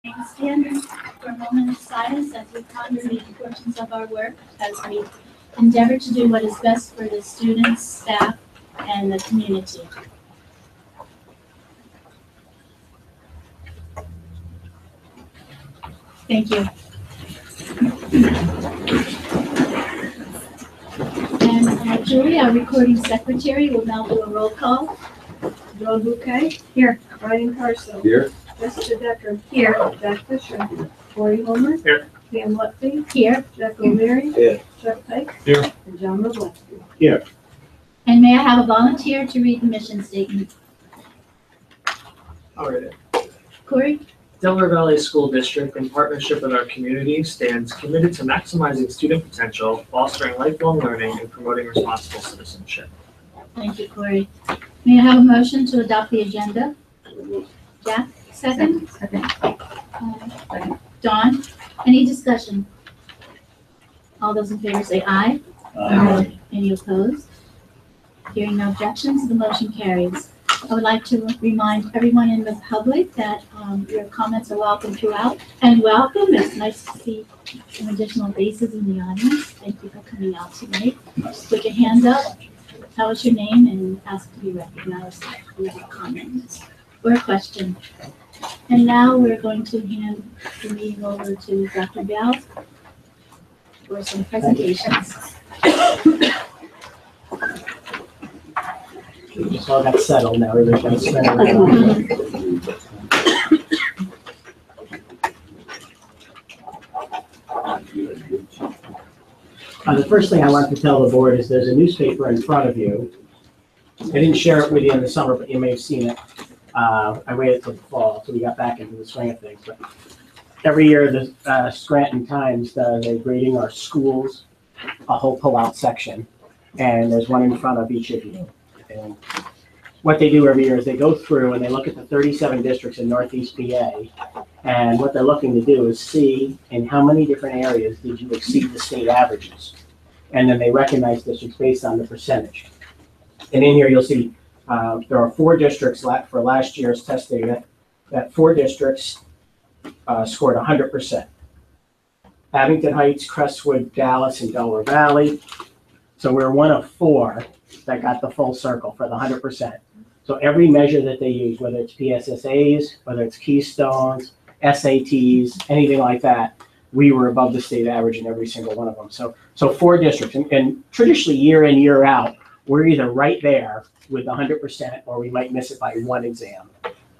Stand for a moment of silence as we ponder the importance of our work as we endeavor to do what is best for the students, staff, and the community. Thank you. And Julie, our recording secretary, will now do a roll call. Joe Bouquet. Here. Ryan Carson. Here. Jessica Decker. Here. Jack Fisher. Corey Homer. Here. Pam Lutfi. Here. Jack O'Leary. Here. Chuck Pike. Here. And John Robleski. Here. And may I have a volunteer to read the mission statement? All right. Corey? Delaware Valley School District, in partnership with our community, stands committed to maximizing student potential, fostering lifelong learning, and promoting responsible citizenship. Thank you, Corey. May I have a motion to adopt the agenda? Jack, second? Second. Dawn, any discussion? All those in favor say aye. Aye. Any opposed? Hearing no objections, the motion carries. I would like to remind everyone in the public that your comments are welcome throughout. And welcome, it's nice to see some additional faces in the audience. Thank you for coming out tonight. Just put your hand up, tell us your name, and ask to be recognized if you have a comment or a question. And now we're going to hand the meeting over to Dr. Bell for some presentations. We just all got settled now. Everybody's got to spend around. The first thing I want to tell the board is there's a newspaper in front of you. I didn't share it with you in the summer, but you may have seen it. I waited till the fall, so we got back into the swing of things. But every year, the Scranton Times does a grading our schools, a whole pull-out section, and there's one in front of each of you. And what they do every year is they go through and they look at the 37 districts in Northeast PA, and what they're looking to do is see in how many different areas did you exceed the state averages. And then they recognize districts based on the percentage. And in here you'll see there are 4 districts for last year's test data, that 4 districts scored 100%. Abington Heights, Crestwood, Dallas, and Delaware Valley. So we're one of 4 that got the full circle for the 100%. So every measure that they use, whether it's PSSAs, whether it's Keystones, SATs, anything like that, we were above the state average in every single one of them. So 4 districts, and traditionally year in, year out, we're either right there with 100% or we might miss it by 1 exam.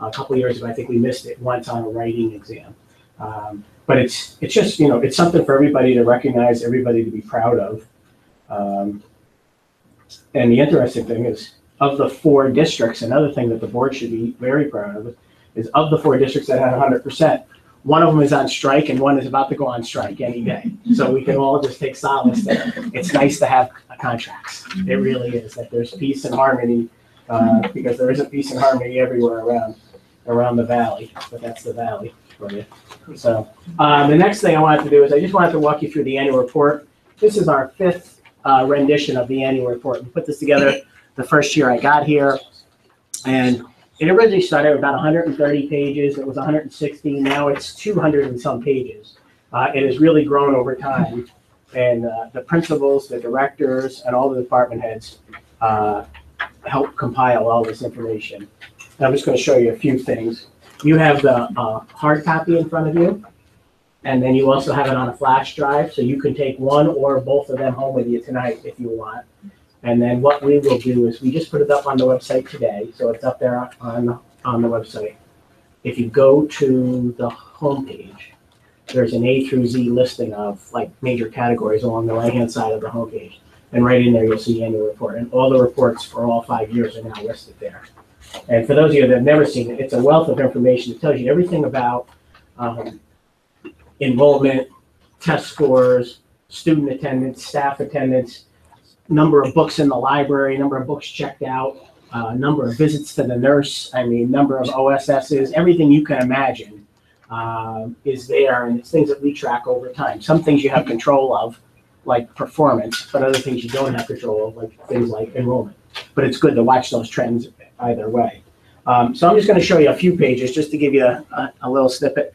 A couple of years ago, I think we missed it once on a writing exam. But it's just, it's something for everybody to recognize, everybody to be proud of. And the interesting thing is, of the 4 districts, another thing that the board should be very proud of is of the 4 districts that had 100%, one of them is on strike and one is about to go on strike any day. So we can all just take solace that it's nice to have contracts. It really is, that there's peace and harmony, because there isn't peace and harmony everywhere around the valley, but that's the valley for you. So the next thing I wanted to do is I just wanted to walk you through the annual report. This is our 5th rendition of the annual report. We put this together the first year I got here, and it originally started with about 130 pages. It was 160. Now it's 200 and some pages. It has really grown over time, and the principals, the directors, and all the department heads helped compile all this information. And I'm just going to show you a few things. You have the hard copy in front of you. And then you also have it on a flash drive, so you can take one or both of them home with you tonight if you want. And then what we will do is we just put it up on the website today, so it's up there on the website. If you go to the homepage, there's an A through Z listing of like major categories along the right-hand side of the homepage. And right in there, you'll see annual report. And all the reports for all 5 years are now listed there. And for those of you that have never seen it, it's a wealth of information. It tells you everything about enrollment, test scores, student attendance, staff attendance, number of books in the library, number of books checked out, number of visits to the nurse, number of OSSs, everything you can imagine is there, and it's things that we track over time. Some things you have control of, like performance, but other things you don't have control of, like things like enrollment. But it's good to watch those trends either way. So I'm just going to show you a few pages just to give you a little snippet.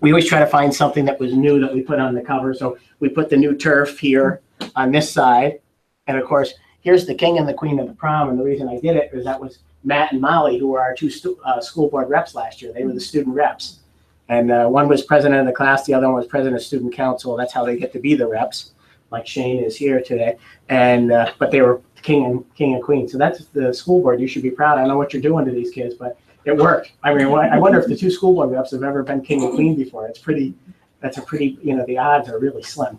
we always try to find something that was new that we put on the cover. So we put the new turf here on this side. And of course, here's the king and the queen of the prom. And the reason I did it is that was Matt and Molly, who were our two school board reps last year. They were the student reps. And one was president of the class. The other one was president of student council. That's how they get to be the reps, like Shane is here today. And but they were king and queen. So that's the school board. You should be proud. I don't know what you're doing to these kids, but it worked. I mean, I wonder if the two school board reps have ever been king and queen before. That's a pretty, the odds are really slim.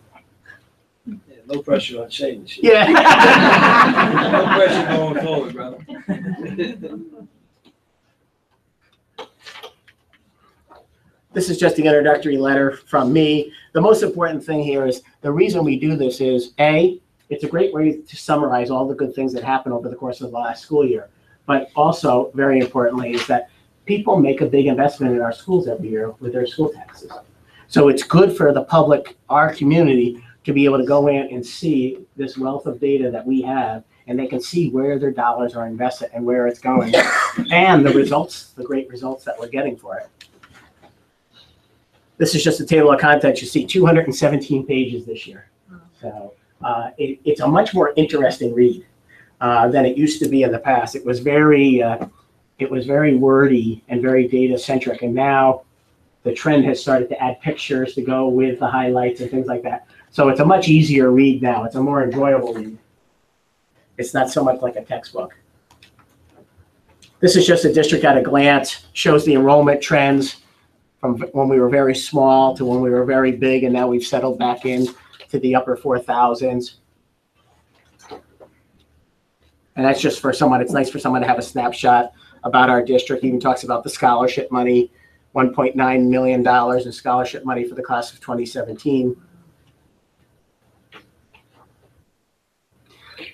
Yeah, no pressure on Shane. Yeah. No pressure going forward, brother. This is just the introductory letter from me. The most important thing here is the reason we do this is A, it's a great way to summarize all the good things that happened over the course of the last school year. But also, very importantly, is that people make a big investment in our schools every year with their school taxes. So it's good for the public, our community, to be able to go in and see this wealth of data that we have, and they can see where their dollars are invested and where it's going, and the results, the great results that we're getting for it. This is just a table of contents. You see 217 pages this year. So it's a much more interesting read than it used to be in the past. It was very wordy and very data centric, and now the trend has started to add pictures to go with the highlights and things like that. So it's a much easier read now. It's a more enjoyable read. It's not so much like a textbook. This is just a district at a glance, shows the enrollment trends from when we were very small to when we were very big, and now we've settled back in to the upper 4,000s. And that's just for someone, it's nice for someone to have a snapshot about our district. He even talks about the scholarship money, $1.9 million in scholarship money for the class of 2017.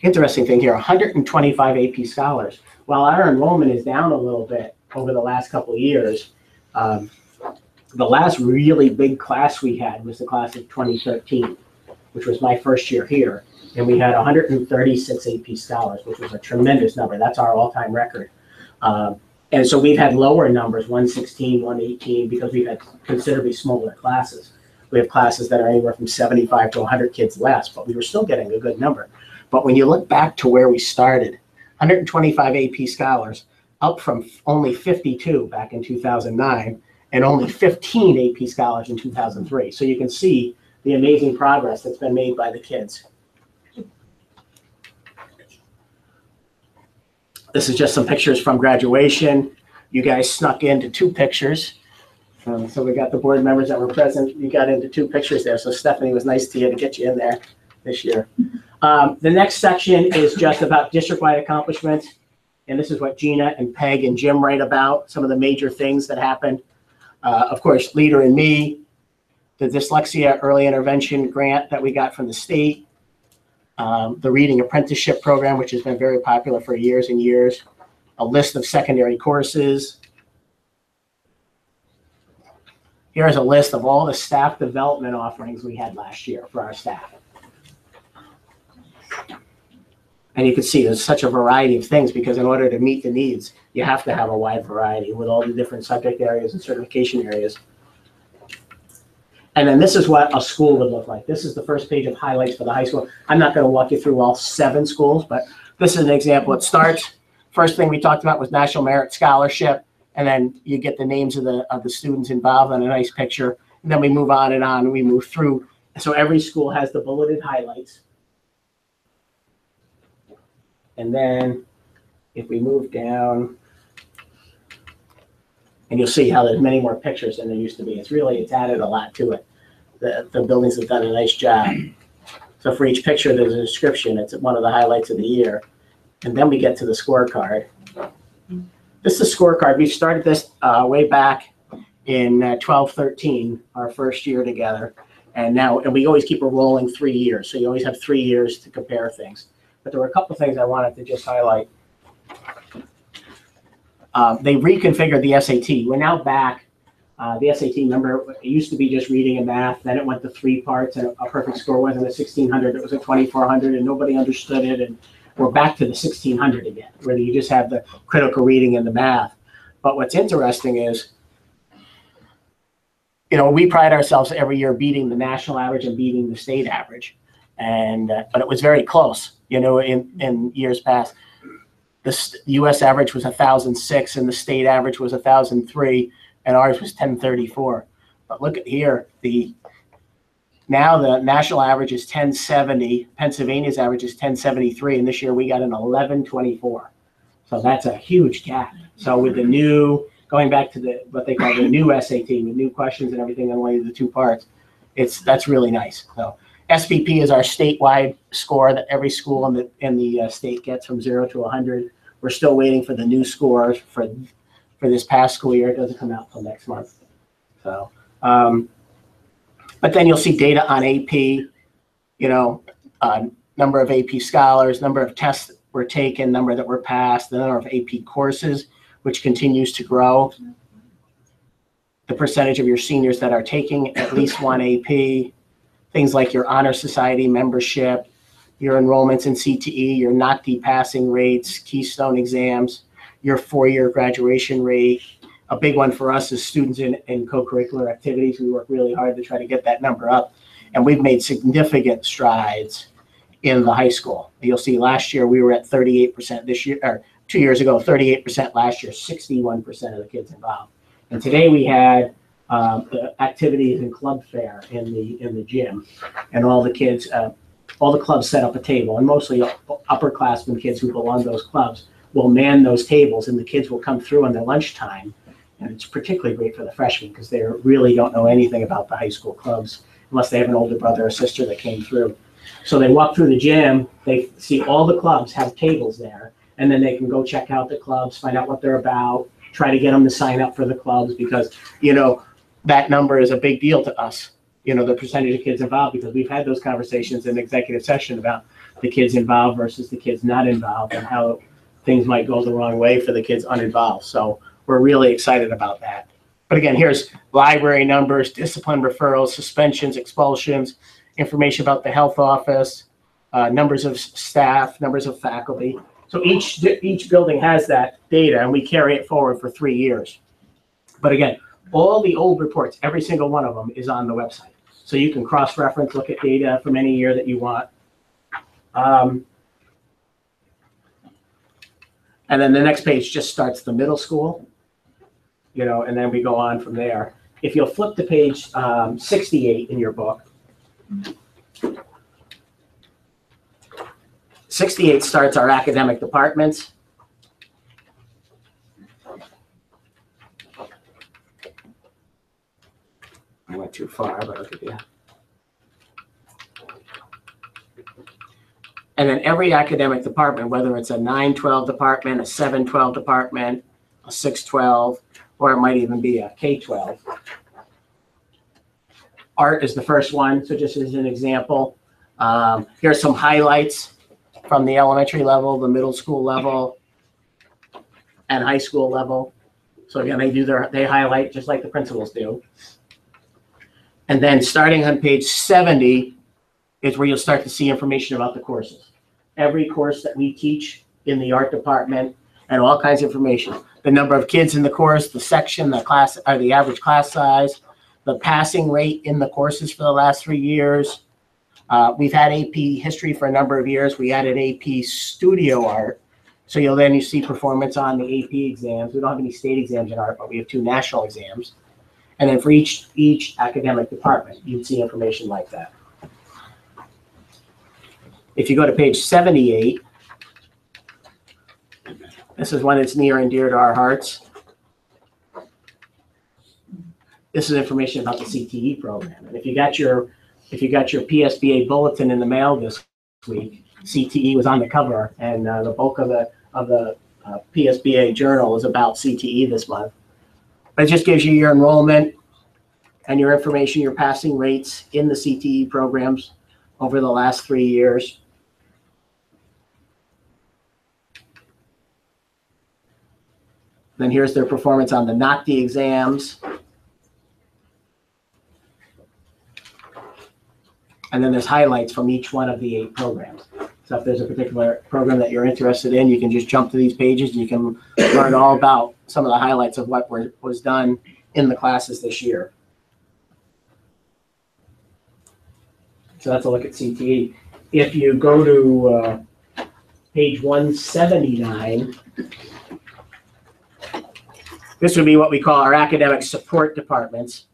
Interesting thing here, 125 AP scholars. While our enrollment is down a little bit over the last couple of years, the last really big class we had was the class of 2013, which was my first year here. And we had 136 AP scholars, which was a tremendous number. That's our all-time record. And so we've had lower numbers, 116, 118, because we've had considerably smaller classes. We have classes that are anywhere from 75 to 100 kids less, but we were still getting a good number. But when you look back to where we started, 125 AP scholars, up from only 52 back in 2009, and only 15 AP scholars in 2003. So you can see the amazing progress that's been made by the kids. This is just some pictures from graduation. You guys snuck into 2 pictures. So we got the board members that were present. You got into 2 pictures there. So Stephanie, was nice to you to get you in there this year. The next section is just about district-wide accomplishments. And this is what Gina and Peg and Jim write about, some of the major things that happened. Of course, Leader in Me, the dyslexia early intervention grant that we got from the state, the reading apprenticeship program, which has been very popular for years and years, a list of secondary courses. Here's a list of all the staff development offerings we had last year for our staff. And you can see there's such a variety of things, because in order to meet the needs, you have to have a wide variety with all the different subject areas and certification areas. And then this is what a school would look like. This is the first page of highlights for the high school. I'm not going to walk you through all 7 schools, but this is an example. It starts, first thing we talked about was National Merit Scholarship, and then you get the names of the students involved on a nice picture. And then we move on and we move through. So every school has the bulleted highlights. And then if we move down, and you'll see how there's many more pictures than there used to be. It's added a lot to it. The buildings have done a nice job. So for each picture, there's a description. It's one of the highlights of the year. And then we get to the scorecard. This is a scorecard. We started this way back in 12-13, our first year together. And we always keep a rolling 3 years. So you always have 3 years to compare things. But there were a couple of things I wanted to just highlight. They reconfigured the SAT. We're now back. The SAT, remember, it used to be just reading and math. Then it went to 3 parts, and a perfect score wasn't a 1600. It was a 2400, and nobody understood it. And we're back to the 1600 again, where you just have the critical reading and the math. But what's interesting is we pride ourselves every year beating the national average and beating the state average. And, but it was very close, in years past. The US average was 1,006 and the state average was 1,003 and ours was 1034. But look at here, now the national average is 1070, Pennsylvania's average is 1073, and this year we got an 1124. So that's a huge gap. So with the new, going back to what they call the new SAT with new questions and everything in only the two parts, that's really nice. So SPP is our statewide score that every school in the state gets from 0 to 100. We're still waiting for the new scores for this past school year. It doesn't come out till next month. So, but then you'll see data on AP, number of AP scholars, number of tests that were taken, number that were passed, the number of AP courses, which continues to grow, the percentage of your seniors that are taking at least one AP, things like your Honor Society membership, your enrollments in CTE, your NOCD passing rates, Keystone exams, your 4-year graduation rate. A big one for us is students in co-curricular activities. We work really hard to try to get that number up. And we've made significant strides in the high school. You'll see last year we were at 38% this year, or 2 years ago, 38% last year, 61% of the kids involved. And today we had the activities and club fair in the gym, and all the kids, all the clubs set up a table, and mostly upperclassmen kids who belong to those clubs will man those tables, and the kids will come through on their lunchtime. And it's particularly great for the freshmen because they really don't know anything about the high school clubs unless they have an older brother or sister that came through. So they walk through the gym, they see all the clubs have tables there, and then they can go check out the clubs, find out what they're about, try to get them to sign up for the clubs because, that number is a big deal to us, the percentage of kids involved, because we've had those conversations in executive session about the kids involved versus the kids not involved and how things might go the wrong way for the kids uninvolved. So we're really excited about that. But again, here's library numbers, discipline referrals, suspensions, expulsions, information about the health office, numbers of staff, numbers of faculty. So each building has that data, and we carry it forward for 3 years. But again, all the old reports, every single one of them is on the website. So you can cross-reference, look at data from any year that you want. And then the next page just starts the middle school, and then we go on from there. If you'll flip to page 68 in your book, 68 starts our academic departments. I went too far, but I'll give you. And then every academic department, whether it's a 912 department, a 712 department, a 612, or it might even be a K12. Art is the first one, so just as an example, here's some highlights from the elementary level, the middle school level, and high school level. So again, they highlight just like the principals do. And then starting on page 70 is where you'll start to see information about the courses. Every course that we teach in the art department and all kinds of information. The number of kids in the course, the section, the class, or the average class size, the passing rate in the courses for the last 3 years. We've had AP history for a number of years. We added AP studio art. So you see performance on the AP exams. We don't have any state exams in art, but we have 2 national exams. And then for each academic department, you'd see information like that. If you go to page 78, this is one that's near and dear to our hearts. This is information about the CTE program. And if you got your PSBA bulletin in the mail this week, CTE was on the cover, and the bulk of the PSBA journal is about CTE this month. But it just gives you your enrollment and your information, your passing rates in the CTE programs over the last 3 years. Then here's their performance on the NOCD exams. And then there's highlights from each one of the 8 programs. So if there's a particular program that you're interested in, you can just jump to these pages and you can learn all about some of the highlights of what was done in the classes this year. So that's a look at CTE. If you go to page 179, this would be what we call our academic support departments.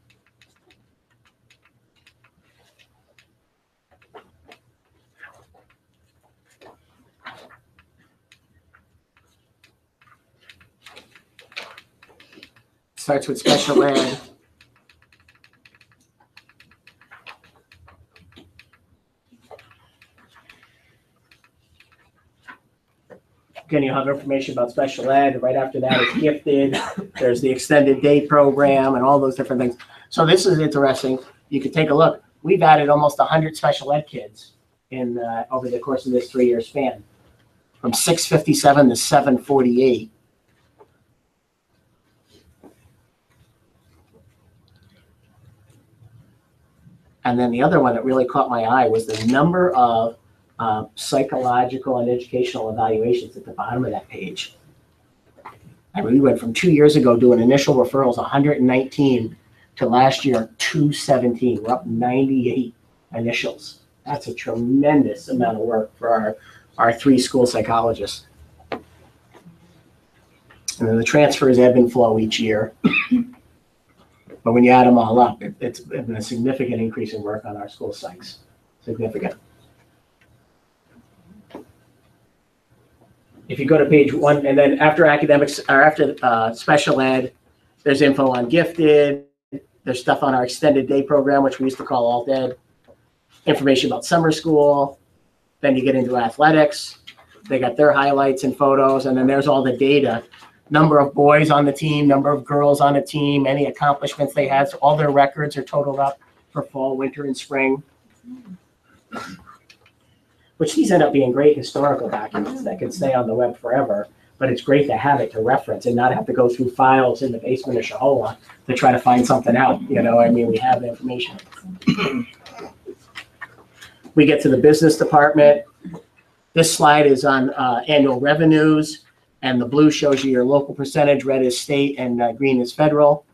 Starts with special ed. Again, you'll have information about special ed. Right after that is gifted. There's the extended day program and all those different things. So this is interesting. You could take a look. We've added almost 100 special ed kids in over the course of this 3-year span, from 657 to 748. And then the other one that really caught my eye was the number of psychological and educational evaluations at the bottom of that page. And we went from 2 years ago doing initial referrals, 119, to last year, 217. We're up 98 initials. That's a tremendous amount of work for our 3 school psychologists. And then the transfers ebb and flow each year. But when you add them all up, it's been a significant increase in work on our school psychs. Significant. If you go to page 1, and then after academics, or after special ed, there's info on gifted. There's stuff on our extended day program, which we used to call Alt Ed. Information about summer school. Then you get into athletics. They got their highlights and photos, and then there's all the data. Number of boys on the team, number of girls on the team, any accomplishments they had. So all their records are totaled up for fall, winter, and spring. Which these end up being great historical documents that can stay on the web forever, but it's great to have it to reference and not have to go through files in the basement of Shahola to try to find something out. You know, I mean, we have the information. We get to the business department. This slide is on annual revenues, and the blue shows you your local percentage, red is state, and green is federal.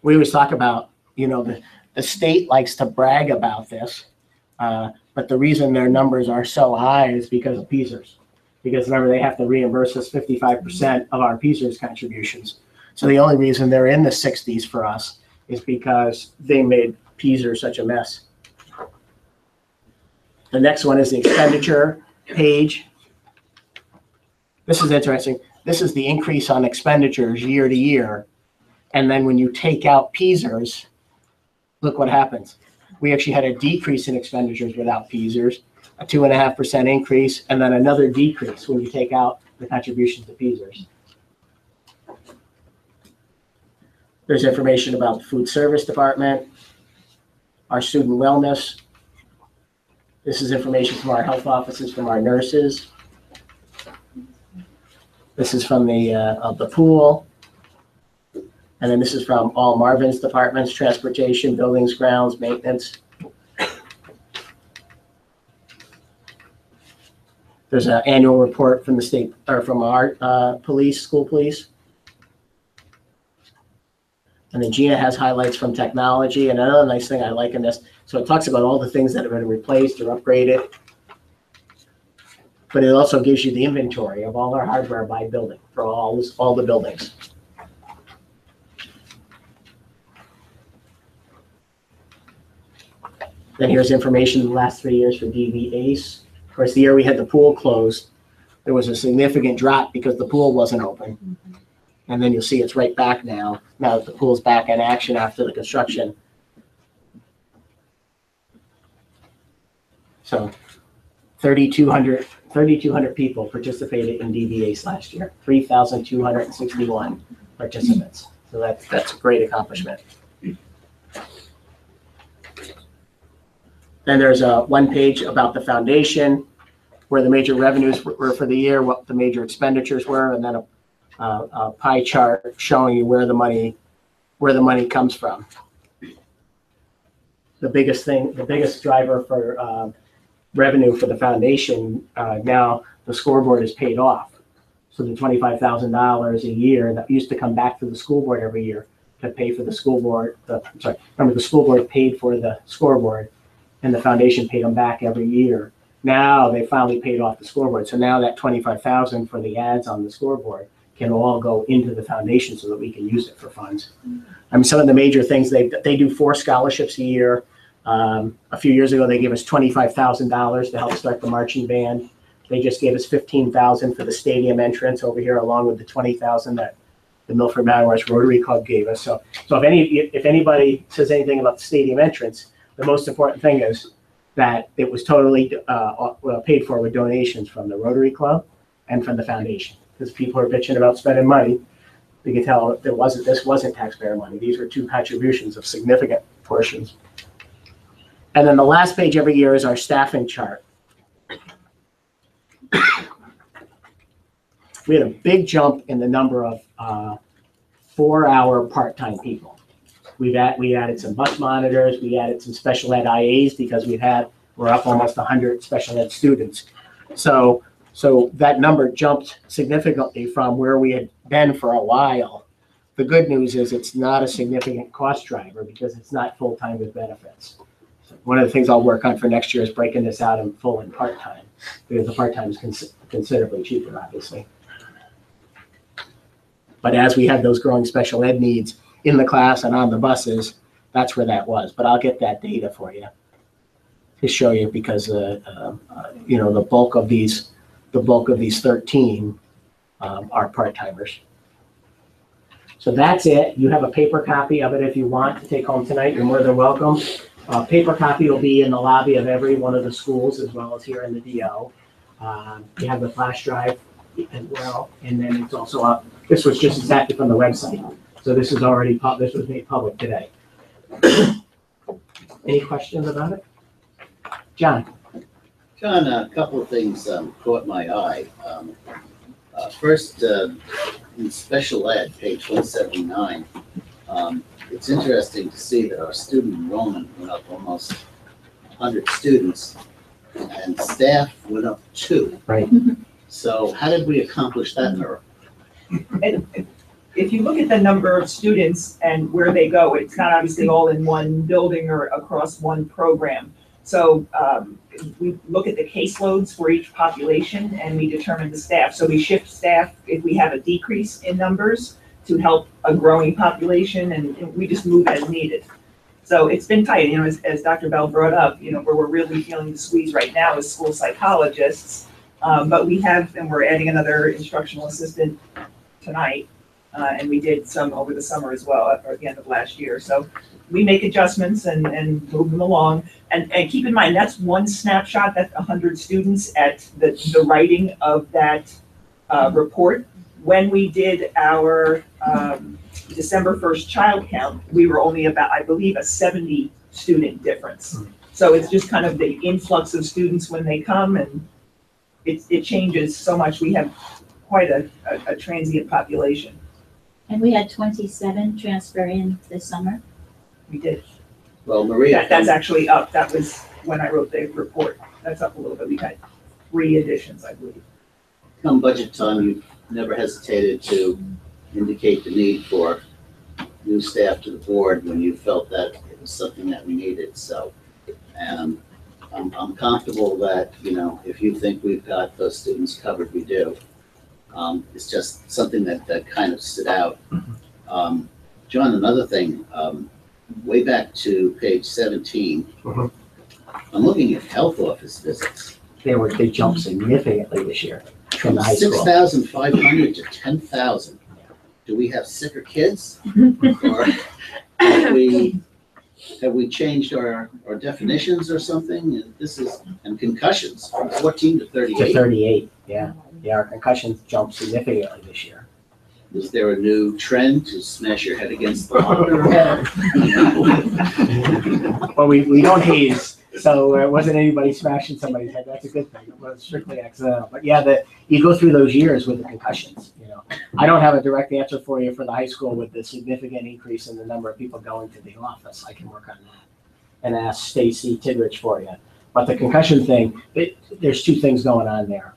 We always talk about, you know, the state likes to brag about this, but the reason their numbers are so high is because of PSERS. Because remember, they have to reimburse us 55% of our PSERS contributions. So the only reason they're in the 60s for us is because they made PSERS such a mess. The next one is the expenditure page. This is interesting. This is the increase on expenditures year to year. And then when you take out PSERS, look what happens. We actually had a decrease in expenditures without PSERS, a 2.5% increase, and then another decrease when you take out the contributions to PSERS. There's information about the food service department, our student wellness. This is information from our health offices, from our nurses. This is from the pool. And then this is from all Marvin's departments: transportation, buildings, grounds, maintenance. There's an annual report from the state, or from our police, school police. And then Gina has highlights from technology. And another nice thing I like in this, so it talks about all the things that have been replaced or upgraded. But it also gives you the inventory of all our hardware by building for all the buildings. Then here's information in the last 3 years for DV ACE. Of course, the year we had the pool closed, there was a significant drop because the pool wasn't open. And then you'll see it's right back now that the pool's back in action after the construction. So 3,200 people participated in DV ACE last year, 3,261 participants. So that's a great accomplishment. Then there's one page about the foundation, where the major revenues were for the year, what the major expenditures were, and then a pie chart showing you where the money comes from. The biggest driver for revenue for the foundation, now the scoreboard is paid off. So the $25,000 a year that used to come back to the school board every year to pay for the school board, remember the school board paid for the scoreboard and the foundation paid them back every year. Now they finally paid off the scoreboard. So now that 25,000 for the ads on the scoreboard can all go into the foundation so that we can use it for funds. I mean, some of the major things, they do 4 scholarships a year. A few years ago, they gave us $25,000 to help start the marching band. They just gave us $15,000 for the stadium entrance over here, along with the $20,000 that the Milford Madawash Rotary Club gave us. So if anybody says anything about the stadium entrance, the most important thing is that it was totally paid for with donations from the Rotary Club and from the foundation. Because people are bitching about spending money, you can tell this wasn't taxpayer money. These were 2 contributions of significant portions. And then the last page every year is our staffing chart. We had a big jump in the number of 4-hour part-time people. We added some bus monitors, we added some special ed IAs because we're up almost 100 special ed students. So that number jumped significantly from where we had been for a while. The good news is it's not a significant cost driver because it's not full-time with benefits. So one of the things I'll work on for next year is breaking this out in full and part-time, because the part-time is considerably cheaper, obviously. But as we have those growing special ed needs in the class and on the buses, that's where that was. But I'll get that data for you to show you, because the bulk of these 13 are part-timers. So that's it. You have a paper copy of it if you want to take home tonight. You're more than welcome. Paper copy will be in the lobby of every one of the schools, as well as here in the DO. You have the flash drive as well, and then it's also up. This was just exactly from the website, so this is already this was made public today. Any questions about it, John? John, a couple of things caught my eye. First, in special ed, page 179, it's interesting to see that our student enrollment went up almost 100 students, and staff went up 2. Right. So how did we accomplish that miracle? And if you look at the number of students and where they go, it's not obviously all in one building or across one program. So we look at the caseloads for each population and we determine the staff. So we shift staff if we have a decrease in numbers to help a growing population, and we just move as needed. So it's been tight, as Dr. Bell brought up, where we're really feeling the squeeze right now is school psychologists. But we have, and we're adding another instructional assistant tonight. And we did some over the summer as well, at the end of last year. So we make adjustments and move them along. And keep in mind, that's one snapshot, that's 100 students at the writing of that report. When we did our December 1st child count, we were only about, I believe, a 70 student difference. So it's just kind of the influx of students when they come, and it changes so much. We have quite a transient population. And we had 27 transfer in this summer. We did. Well, Maria. That's actually up. That was when I wrote the report. That's up a little bit. We had 3 additions, I believe. Come budget time, you've never hesitated to indicate the need for new staff to the board when you felt that it was something that we needed. So I'm comfortable that, if you think we've got those students covered, we do. It's just something that kind of stood out. John, another thing, way back to page 17, I'm looking at health office visits. They jumped significantly this year from the high school. 6,500 to 10,000. Do we have sicker kids? Or have we changed our definitions or something? And concussions from 14 to 38. To 38, yeah. Yeah, our concussions jumped significantly this year. Is there a new trend to smash your head against the wall? Well, we don't haze, so it wasn't anybody smashing somebody's head. That's a good thing. It was strictly accidental. But yeah, you go through those years with the concussions. I don't have a direct answer for you for the high school with the significant increase in the number of people going to the office. I can work on that and ask Stacy Tidrich for you. But the concussion thing, there's 2 things going on there.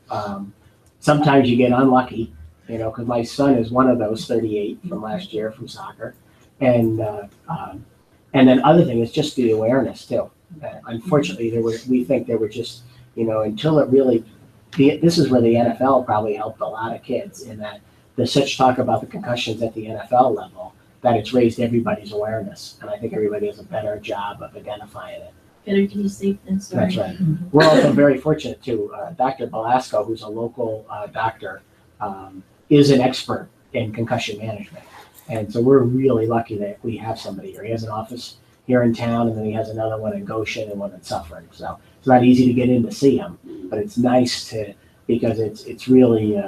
Sometimes you get unlucky, because my son is one of those 38 from last year from soccer. And then other thing is just the awareness too. Unfortunately, we think there were just, until it really, this is where the NFL probably helped a lot of kids in that there's such talk about the concussions at the NFL level that it's raised everybody's awareness. And I think everybody does a better job of identifying it. Better to be safe than sorry. That's right. We're also very fortunate too. Dr. Belasco, who's a local doctor, is an expert in concussion management. And so we're really lucky that we have somebody here. He has an office here in town, and then he has another one in Goshen and one in Suffern. So it's not easy to get in to see him, but it's nice because it's really,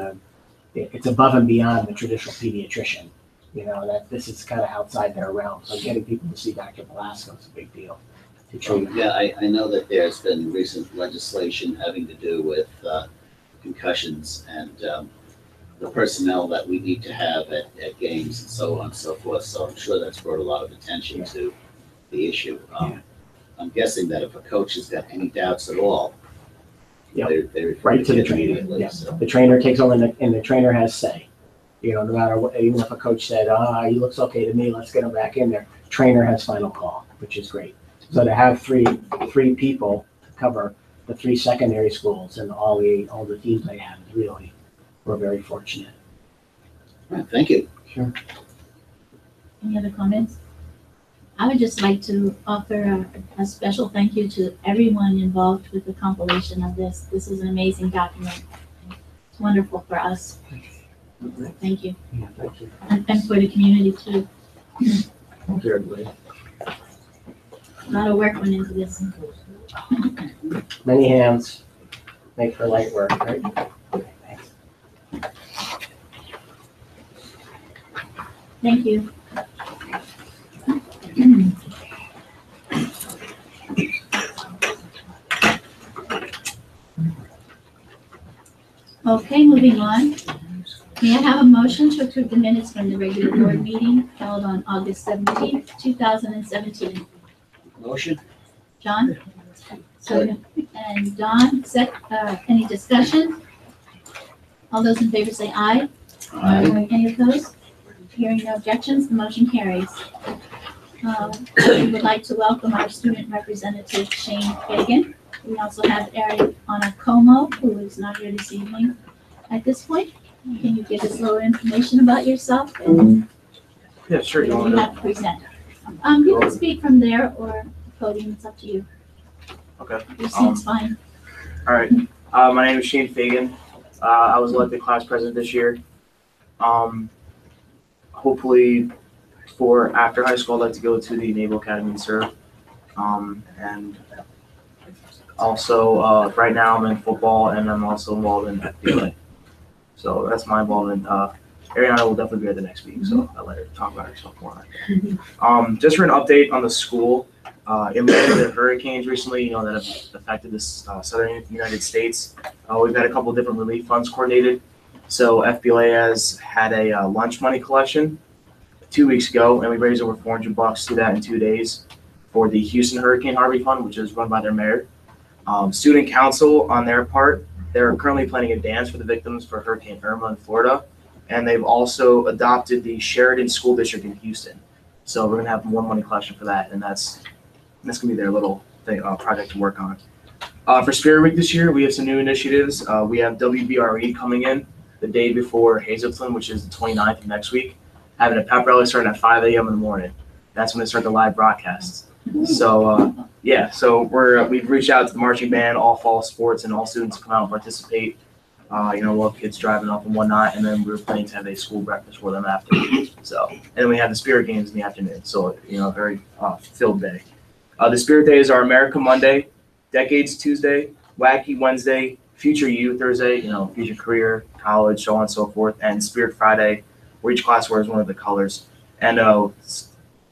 it's above and beyond the traditional pediatrician. That this is kind of outside their realm. So getting people to see Dr. Belasco is a big deal. To treat them. Yeah, I know that there's been recent legislation having to do with concussions and the personnel that we need to have at games and so on and so forth. So I'm sure that's brought a lot of attention to the issue. I'm guessing that if a coach has got any doubts at all, Yep. they refer Right to the him trainer. immediately, Yeah. so. The trainer takes over, and the trainer has say. No matter what, even if a coach said, he looks okay to me, let's get him back in there. Trainer has final call, which is great. So to have three people to cover the 3 secondary schools and all the teams they have is really, we're very fortunate. All right, thank you. Sure. Any other comments? I would just like to offer a special thank you to everyone involved with the compilation of this. This is an amazing document. It's wonderful for us. Thank you. Yeah, thank you. And for the community too. Thank you, everybody. A lot of work went into this. Many hands make for light work, right? Okay, thanks. Thank you. Okay, moving on. May I have a motion to approve the minutes from the regular board meeting held on August 17th, 2017? Motion? John? And Don, any discussion? All those in favor say aye. Any opposed? Hearing no objections, the motion carries. We would like to welcome our student representative, Shane Fagan. We also have Eric Anacomo, who is not here this evening. At this point, can you give us a little information about yourself and Yeah, sure. what You you want have to present? You can speak from there or the podium, it's up to you. Okay. Your seat's fine. All right. My name is Shane Fagan. I was elected class president this year. Hopefully, for after high school, I'd like to go to the Naval Academy and serve. And also, right now I'm in football, and I'm also involved in FBLA. So that's my involvement. Ariana will definitely be here the next week, so I'll let her talk about herself more. Just for an update on the school, in light of the hurricanes recently, that have affected this southern United States, we've had a couple different relief funds coordinated. So FBLA has had a lunch money collection 2 weeks ago, and we raised over $400 through that in 2 days for the Houston Hurricane Harvey Fund, which is run by their mayor. Student council, on their part, they're currently planning a dance for the victims for Hurricane Irma in Florida, and they've also adopted the Sheridan School District in Houston. So we're gonna have more money collection for that, and that's gonna be their little thing, project to work on. For Spirit Week this year, we have some new initiatives. We have WBRE coming in the day before Hazelton, which is the 29th of next week, having a pep rally starting at 5 a.m. in the morning. That's when they start the live broadcasts. So we've reached out to the marching band, all fall sports, and all students to come out and participate. We'll have kids driving up and whatnot, and then we're planning to have a school breakfast for them after. So, and then we have the Spirit Games in the afternoon. So, a very filled day. The Spirit Days are America Monday, Decades Tuesday, Wacky Wednesday, Future You Thursday, future career, college, so on and so forth, and Spirit Friday, where each class wears one of the colors. And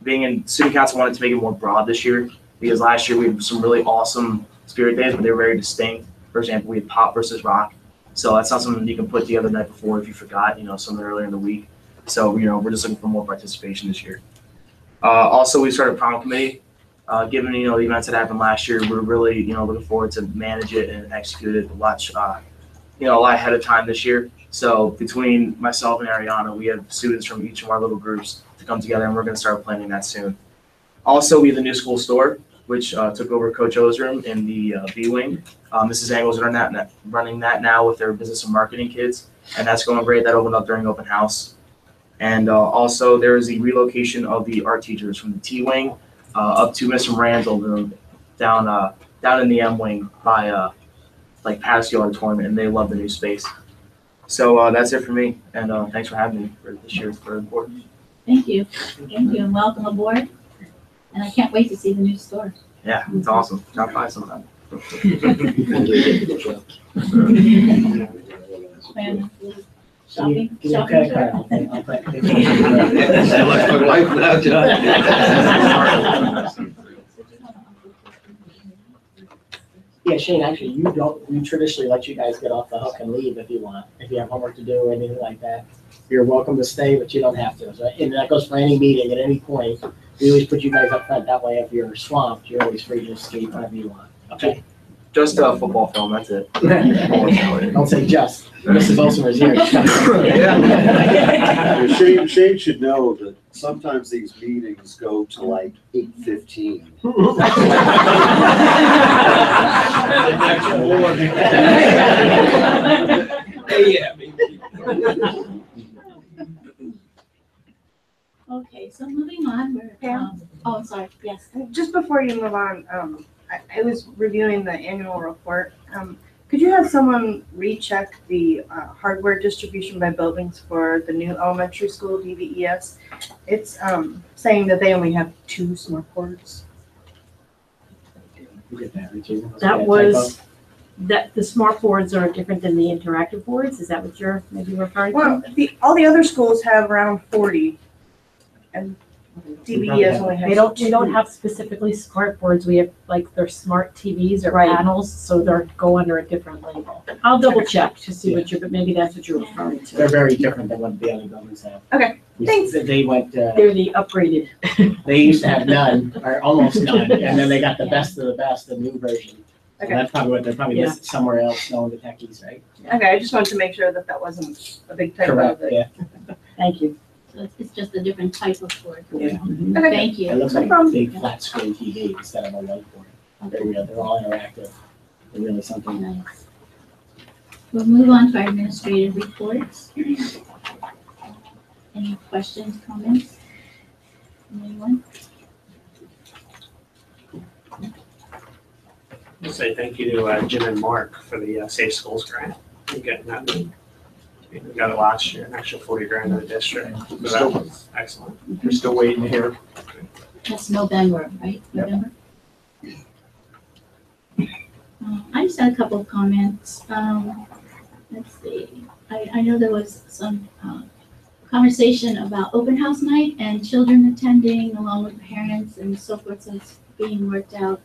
being in student council wanted to make it more broad this year, because last year we had some really awesome Spirit Days, but they were very distinct. For example, we had pop versus rock. So that's not something you can put together the night before if you forgot, something earlier in the week. So, we're just looking for more participation this year. Also, we started a prom committee. Given, the events that happened last year, we're really, looking forward to manage it and execute it a lot ahead of time this year. So between myself and Ariana, we have students from each of our little groups to come together, and we're going to start planning that soon. Also, we have the new school store, which took over Coach O's room in the B wing. Mrs. Angle's running that now with their business and marketing kids, and that's going great. That opened up during open house. And also, there is the relocation of the art teachers from the T wing up to Mr. Randall room down in the M wing by like Patio Auditorium, and they love the new space. So that's it for me, and thanks for having me for this year's third board. Thank you, and welcome aboard. And I can't wait to see the new store. Yeah, it's awesome. Drop by sometime. Plan shopping, Give me a shopping credit tour. card. I'll put- That looks like life now, John. Yeah, Shane, actually, we traditionally let you guys get off the hook and leave if you want. If you have homework to do or anything like that, you're welcome to stay, but you don't have to. So, and that goes for any meeting at any point. We always put you guys up front. That way, if you're swamped, you're always free to escape whenever you want. Okay? Just football film, that's it. Don't say just. Mrs. Olson is here. Shane should know that sometimes these meetings go to like 8:15. Yeah, baby. Okay, so moving on, I'm sorry, yes. Just before you move on, I was reviewing the annual report. Could you have someone recheck the hardware distribution by buildings for the new elementary school DVES? It's saying that they only have 2 smart boards. That was, that the smart boards are different than the interactive boards? Is that what you're maybe referring to? Well, all the other schools have around 40, and DVES only has We don't 2. have specifically smart boards. We have like their smart TVs or Right. panels, so they're go under a different label. I'll double check to see what you're, but maybe that's what you're referring They're to. very different than what the other buildings have. Okay, thanks. They went, They're the upgraded. they used to have none, or almost none, and then they got the best of the best, the new version. So Okay. that's probably what they're probably Yeah. listed somewhere else, knowing the techies, right? Okay, I just wanted to make sure that that wasn't a big typo. Correct, that- yeah. Thank you. So it's just a different type of board. Yeah. Okay. Thank It you. looks No like a problem. big flat screen TV instead of a whiteboard. They're all interactive. They're really something. Nice. We'll move on to our administrative reports. Any questions, comments? Anyone? I'll say thank you to Jim and Mark for the Safe Schools grant. And getting that. We got it last year, an extra 40 grand in the district. So that was excellent. We're still waiting to hear. That's November, right? November? I just had a couple of comments. Let's see. I know there was some conversation about open house night and children attending along with parents and so forth. So it's being worked out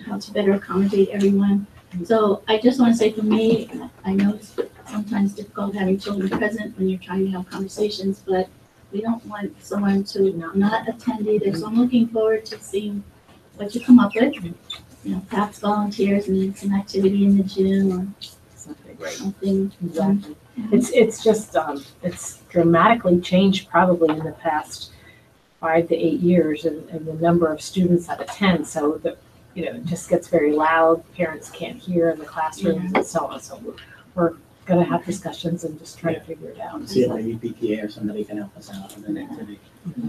how to better accommodate everyone. So I just want to say for me, I know it's sometimes difficult having children present when you're trying to have conversations, but we don't want someone to not attend either. So I'm looking forward to seeing what you come up with. You know, perhaps volunteers and some activity in the gym or something. Exactly. It's just, it's dramatically changed probably in the past 5 to 8 years and the number of students that attend. So that, you know, it just gets very loud. Parents can't hear in the classrooms and so on. So we're gonna have discussions and just try to figure it out. See if maybe PTA or somebody can help us out with an activity.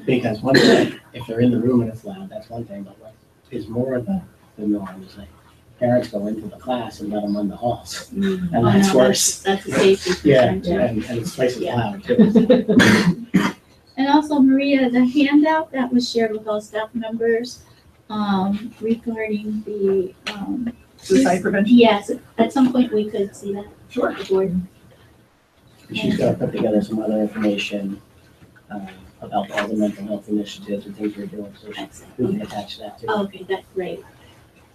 Because one thing, if they're in the room and it's loud, that's one thing, but what is more the norm is like parents go into the class and let them run the halls. And that's worse. That's a safety Yeah, concern too. and this place is Yeah. loud too. And also, Maria, the handout that was shared with all staff members regarding the Suicide prevention? yes, at some point we could see that. Sure. The board. She's gonna put together some other information about all the mental health initiatives and things we're doing, so we can attach that to. Okay, that's great.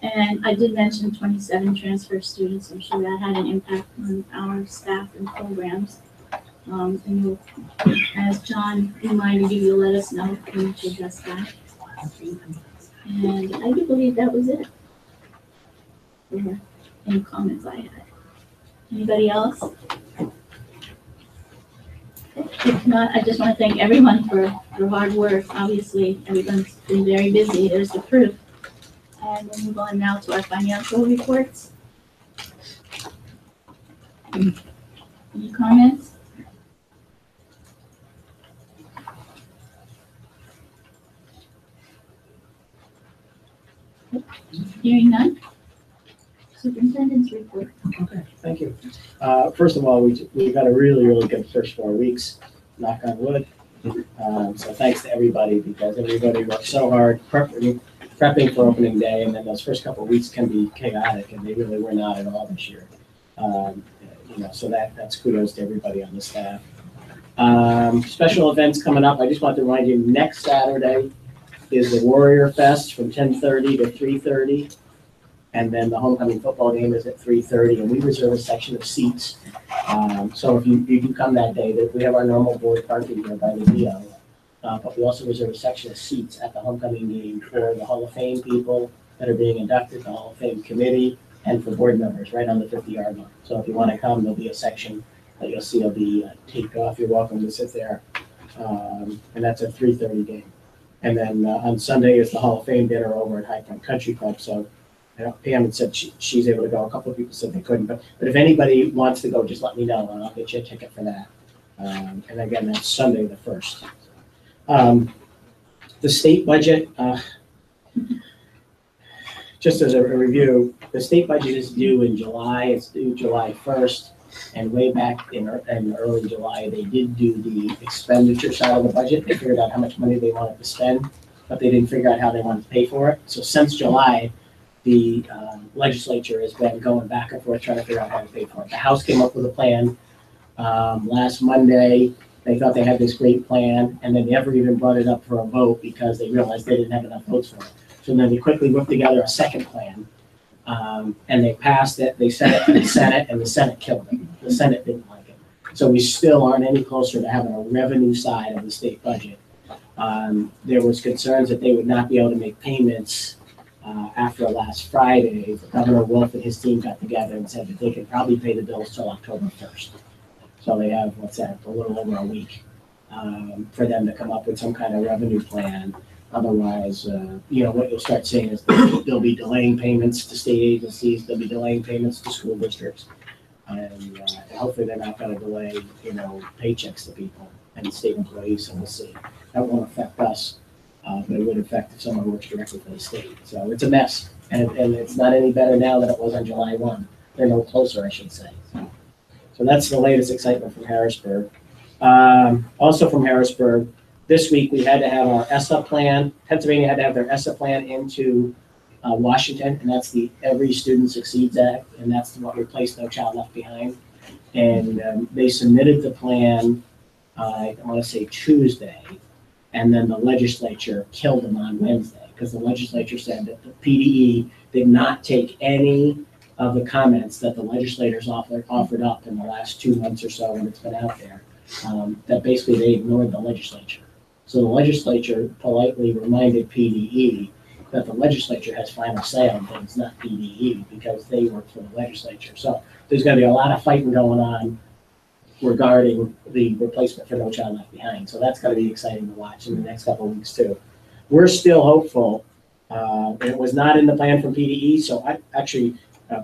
And I did mention 27 transfer students. I'm sure that had an impact on our staff and programs. And you'll, as John reminded you, you'll let us know if we need to address that. And I do believe that was it. For any comments I had. Anybody else? If not, I just want to thank everyone for your hard work. Obviously, everyone's been very busy. There's the proof. And we'll move on now to our financial reports. Any comments? Hearing none. Superintendent's report. Okay, thank you. First of all, we've had a really, really good first 4 weeks, knock on wood. So thanks to everybody, because everybody worked so hard prepping for opening day, and then those first couple of weeks can be chaotic, and they really were not at all this year. So that's kudos to everybody on the staff. Special events coming up. I just want to remind you, next Saturday is the Warrior Fest from 10:30 to 3:30. And then the homecoming football game is at 3:30, and we reserve a section of seats. So if you do come that day, we have our normal board parking here by the DO. But we also reserve a section of seats at the homecoming game for the Hall of Fame people that are being inducted, the Hall of Fame committee, and for board members right on the 50-yard line. So if you want to come, there'll be a section that you'll see will be taped off. You're welcome to sit there. And that's a 3:30 game. And then on Sunday is the Hall of Fame dinner over at High Point Country Club. So Pam had said she's able to go. A couple of people said they couldn't, but if anybody wants to go, just let me know and I'll get you a ticket for that. And again, that's Sunday the 1st. The state budget, just as a review, the state budget is due in July. It's due July 1st, and way back in early July, they did do the expenditure side of the budget. They figured out how much money they wanted to spend, but they didn't figure out how they wanted to pay for it. So since July, the legislature has been going back and forth trying to figure out how to pay for it. The House came up with a plan last Monday. They thought they had this great plan, and then they never even brought it up for a vote because they realized they didn't have enough votes for it. So then they quickly whipped together a second plan, and they passed it. They sent it to the Senate, and the Senate killed it. The Senate didn't like it. So we still aren't any closer to having a revenue side of the state budget. There was concerns that they would not be able to make payments after last Friday. Governor Wolf and his team got together and said that they could probably pay the bills till October 1st. So they have, a little over a week for them to come up with some kind of revenue plan. Otherwise, what you'll start seeing is they'll be delaying payments to state agencies, they'll be delaying payments to school districts. And hopefully they're not going to delay, paychecks to people and state employees, so we'll see. That won't affect us. But it would affect if someone works directly for the state. So it's a mess, and it's not any better now than it was on July 1. They're no closer, I should say. So that's the latest excitement from Harrisburg. Also from Harrisburg, this week we had to have our ESSA plan. Pennsylvania had to have their ESSA plan into Washington, and that's the Every Student Succeeds Act, and that's what replaced No Child Left Behind. And they submitted the plan, I want to say Tuesday, and then the legislature killed them on Wednesday because the legislature said that the PDE did not take any of the comments that the legislators offered up in the last 2 months or so when it's been out there, that basically they ignored the legislature. So the legislature politely reminded PDE that the legislature has final say on things, not PDE, because they work for the legislature. So there's going to be a lot of fighting going on regarding the replacement for No Child Left Behind. So that's going to be exciting to watch in the next couple of weeks too. We're still hopeful. It was not in the plan from PDE, so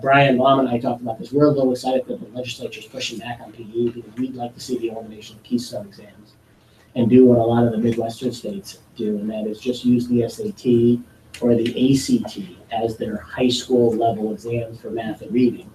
Brian Blum and I talked about this. We're a little excited that the legislature is pushing back on PDE because we'd like to see the elimination of Keystone exams and do what a lot of the Midwestern states do, and that is just use the SAT or the ACT as their high school level exams for math and reading,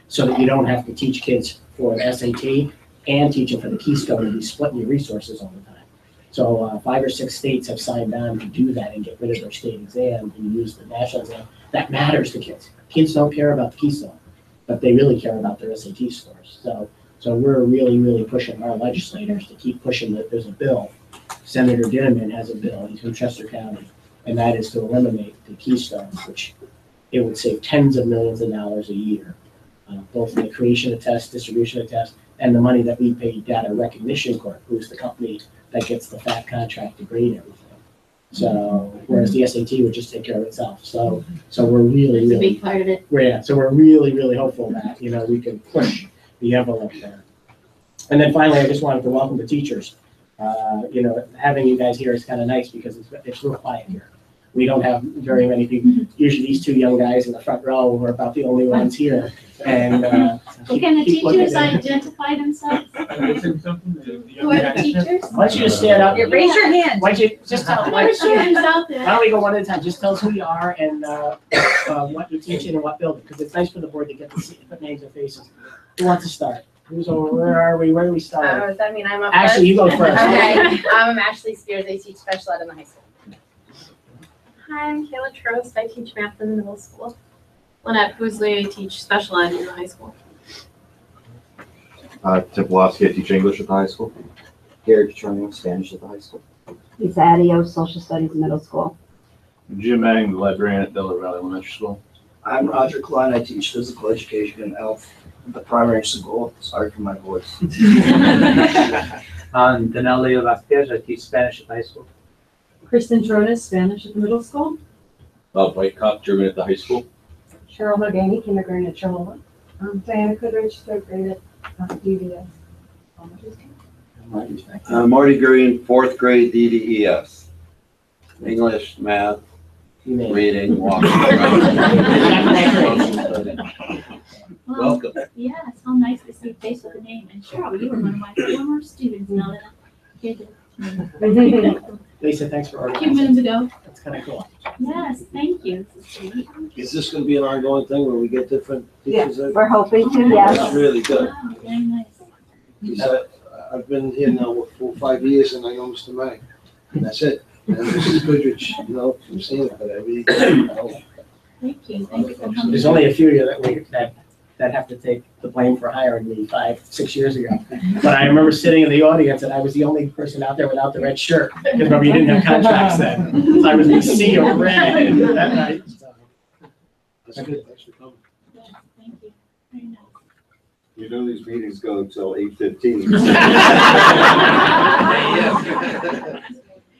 so that you don't have to teach kids for the SAT and teach them for the Keystone and be splitting your resources all the time. So 5 or 6 states have signed on to do that and get rid of their state exam and use the national exam. That matters to kids. Kids don't care about the Keystone, but they really care about their SAT scores. So we're really, really pushing our legislators to keep pushing that. There's a bill. Senator Dinniman has a bill. He's from Chester County, and that is to eliminate the Keystone, which it would save tens of millions of dollars a year, both in the creation of tests, distribution of tests, and the money that we pay Data Recognition Corp, who's the company that gets the fat contract to grade everything. So whereas the SAT would just take care of itself. So we're really, It's a really big part of it. so we're really, really hopeful that we can push the envelope there. And then finally, I just wanted to welcome the teachers. Having you guys here is kind of nice because it's real quiet here. We don't have very many people. Usually these two young guys in the front row are about the only ones here. And Well, can the keep looking teachers at- identify themselves? Who are the teachers? Why don't you just stand up? Raise your hand. Why don't you just tell, why There's teachers out there. don't we go one at a time? Just tell us who you are and what you're teaching and what building, because it's nice for the board to get to see, put names and faces. Who wants to start? Who's over, where are we? Where do we start? Does that mean I'm up Ashley, you go first. Okay, I'm Ashley Spears. I teach special ed in the high school. Hi, I'm Kayla Trost. I teach math in the middle school. Lynette Boosley, I teach special ed in the high school. Tim Pulaski, I teach English at the high school. Gary Petronio, Spanish at the high school. Lisa Adio, social studies middle school. Jim Manning, the librarian at Delaware Valley Elementary School. I'm Roger Klein. I teach physical education in ELF at the primary school. Sorry for my voice. I'm Danelle Leo Vasquez. I teach Spanish at the high school. Kristen Tronis, Spanish at the middle school. Bob Whitecock, German at the high school. Cheryl Hoganey, kindergarten at Charlotte. Diana Goodrich, third grade at DVS. Marty Green, fourth grade DDES. English, math, You name it. reading, walking. Well, Welcome. yes, how nice to see a face with a name. And Cheryl, you were one of my former students now that I get it. Lisa, thanks for A few organizing. minutes ago. That's kind of cool. Yes, thank you. Is this going to be an ongoing thing where we get different teachers? in? We're hoping to, That's yes. really good. Wow, very nice. Because I've been here now for 5 years and I know Mr. May. And that's it. And Mrs. Goodrich, from seeing it, but I really don't know. Thank you. Thank you for coming. There's only a few of you that have to take the blame for hiring me 5-6 years ago. But I remember sitting in the audience and I was the only person out there without the red shirt. Because remember, you didn't have contracts then. So I was in sea of red that night. So, That's good. Thanks for coming. Yes, thank you. Very nice. You know these meetings go until 8:15.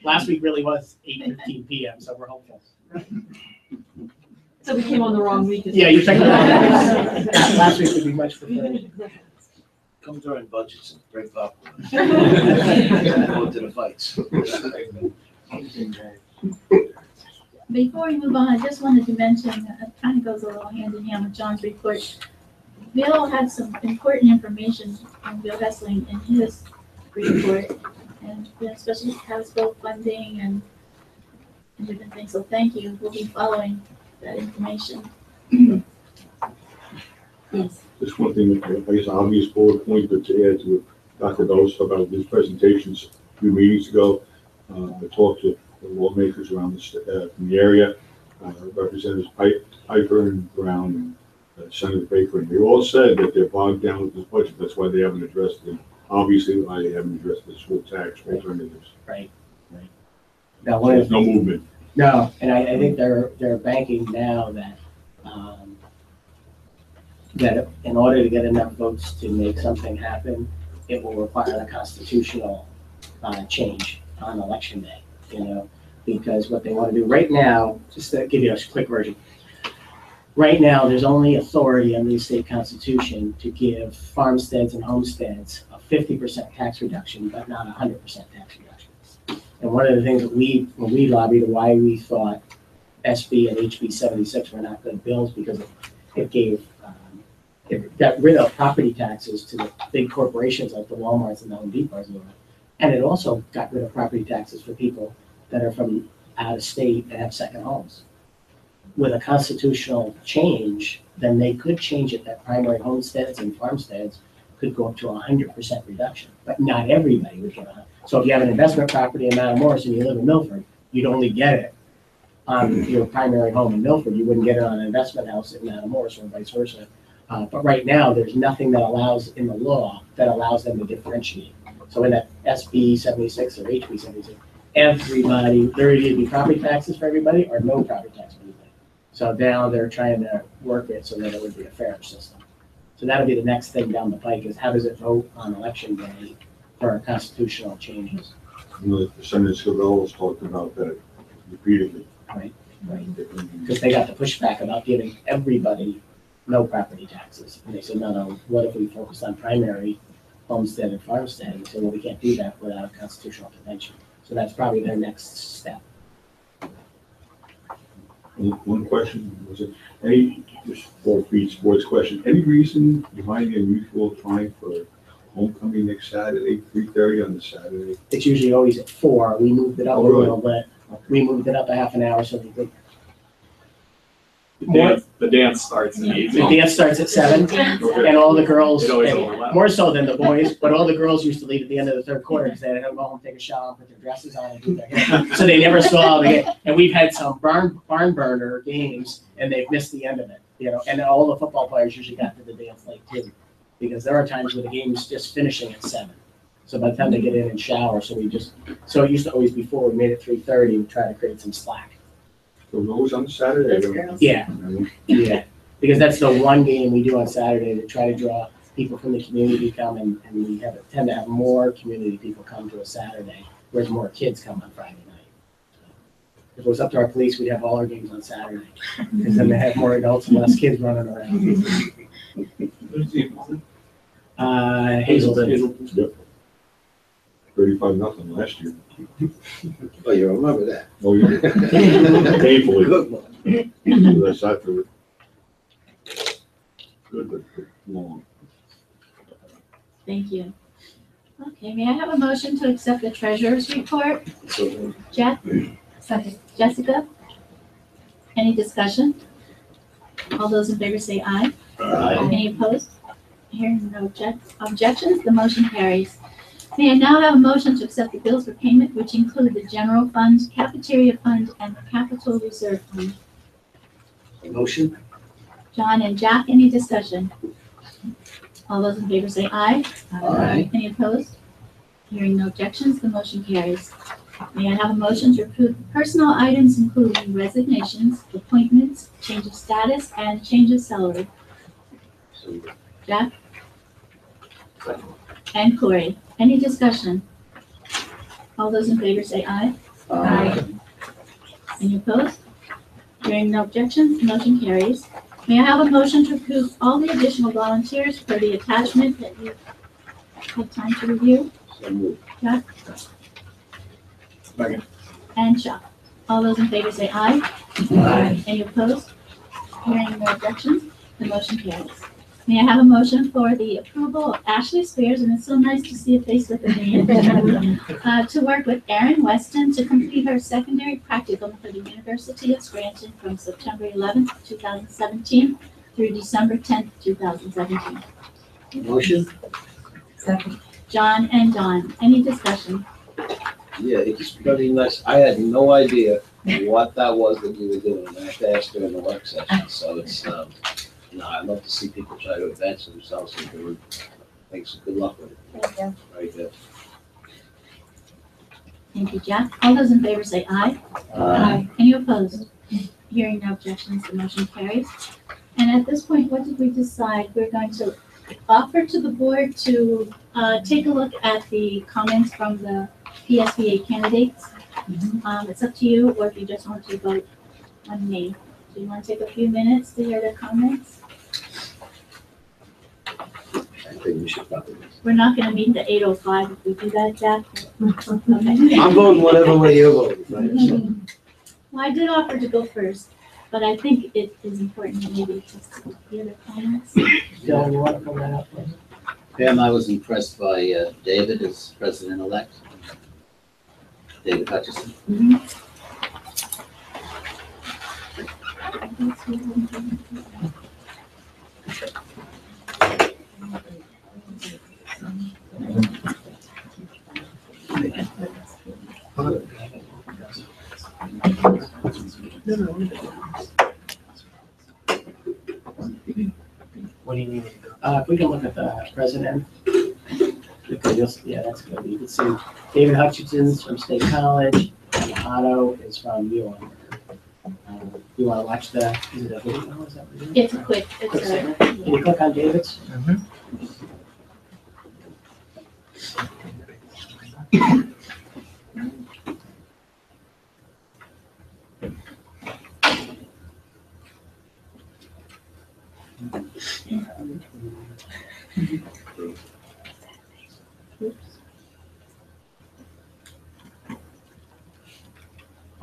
Last week really was 8:15 PM, so we're hopeful. So we came on the wrong week. Yeah, you took the wrong week. Last week would be much preferred. Come during budgets and break up. Go to the fights. Before we move on, I just wanted to mention, it kind of goes a little hand in hand with John's report. Bill had some important information on Bill Hessling in his report, and especially hospital funding and different things. So thank you. We'll be following that information. Yes. Just one thing, I guess obvious bullet point, but to add to what Dr. Bellis about his presentations a few meetings ago. I talked to the lawmakers around from the area, Representatives Piper and Brown and Senator Baker, and they all said that they're bogged down with this budget. That's why they haven't addressed it. Obviously, why they haven't addressed the school tax alternatives. Right. Now, one of There's no movement. No, and I think they're banking now that in order to get enough votes to make something happen, it will require a constitutional change on election day, because what they want to do right now, just to give you a quick version. Right now, there's only authority under the state constitution to give farmsteads and homesteads a 50% tax reduction, but not 100% tax reduction. And one of the things that when we lobbied, why we thought SB and HB 76 were not good bills, because it got rid of property taxes to the big corporations like the Walmarts and the Home Depots, and it also got rid of property taxes for people that are from out of state and have second homes. With a constitutional change, then they could change it that primary homesteads and farmsteads could go up to 100% reduction, but not everybody would get 100%. So if you have an investment property in Matamoros and you live in Milford, you'd only get it on your primary home in Milford. You wouldn't get it on an investment house in Matamoros or vice versa. But right now, there's nothing that allows in the law that allows them to differentiate. So in that SB 76 or HB 76, everybody, there would either be property taxes for everybody or no property tax for everybody. So now they're trying to work it so that it would be a fairer system. So that'll be the next thing down the pike, is how does it vote on election day for our constitutional changes? Senator Scavell has talked about that repeatedly. Right. Because they got the pushback about giving everybody no property taxes. And they said, no, what if we focus on primary Homestead and Farmstead, and so well, we can't do that without a constitutional convention. So that's probably their next step. One question, was it, any, just off-beat sports question, any reason behind the unusual time for homecoming next Saturday, 3:30 on the Saturday? It's usually always at 4. We moved it up a Oh, really? little bit. We moved it up a half an hour so we could. The dance starts in the The evening. dance starts at 7, and all the girls, It always and overlaps. more so than the boys, but all the girls used to leave at the end of the third quarter because they had to go home, take a shower, put their dresses on, and do their hair. So they never saw the game. And we've had some barn burner games, and they've missed the end of it, you know. And all the football players usually got to the dance late too, because there are times where the game's just finishing at 7. So by the time they get in and shower, so it used to always be 4. We made it 3:30. We try to create some slack. So it was on Saturday? Those girls. Yeah. Yeah, because that's the one game we do on Saturday to try to draw people from the community to come, and we tend to have more community people come to a Saturday, whereas more kids come on Friday night. If it was up to our police, we'd have all our games on Saturday, because then they have more adults and less kids running around. Hazelton. Yep. 35-0 last year. Oh, you remember that? Oh, yeah. Painfully. Good one. I sat through it. Good, but long. Thank you. Okay, may I have a motion to accept the treasurer's report? So, Jeff? Second. Jessica? Any discussion? All those in favor say aye. Aye. Any opposed? Hearing no objections, the motion carries. May I now have a motion to accept the bills for payment, which include the general fund, cafeteria fund, and capital reserve fund? motion? John and Jack, any discussion? All those in favor say aye. Aye. Any opposed? Hearing no objections, the motion carries. May I have a motion to approve personal items including resignations, appointments, change of status, and change of salary? So, Jack? And Corey, any discussion? All those in favor say aye. Any opposed? Hearing no objections, the motion carries. May I have a motion to approve all the additional volunteers for the attachment that you had time to review? so moved. Jack? Second. And Chuck. All those in favor say aye. Any opposed? Hearing no objections, the motion carries. May I have a motion for the approval of Ashley Spears, and it's so nice to see a face with a name, to work with Erin Weston to complete her secondary practicum for the University of Scranton from September 11th, 2017 through December 10th, 2017. Motion? Second. John and Don, any discussion? Yeah, it's pretty nice. I had no idea what that was that you were doing. I have to ask her in the work session, so it's, I love to see people try to advance themselves and do it. Thanks, good luck with it. Thank you. Very good. Thank you, Jack. All those in favor say aye. Any opposed? Hearing no objections, the motion carries. And at this point, what did we decide? We're going to offer to the board to take a look at the comments from the PSBA candidates. It's up to you, or if you just want to vote on me. Do you want to take a few minutes to hear their comments? I think we should probably. We're not going to meet the 8:05 if we do that, Jack. Okay. I'm voting whatever way you're voting, right? So, Well, I did offer to go first, but I think it is important to maybe just hear their comments. Dylan, you want to pull that up, please? Pam, I was impressed by David as president-elect. David Hutchison. What do you need? If we can look at the president. Because yeah, that's good. You can see David Hutchinson's from State College, and Otto is from UON. You want to watch the, is it a video? Is that what it is? It's a quick, Quick it's statement. a, Can you click on David's?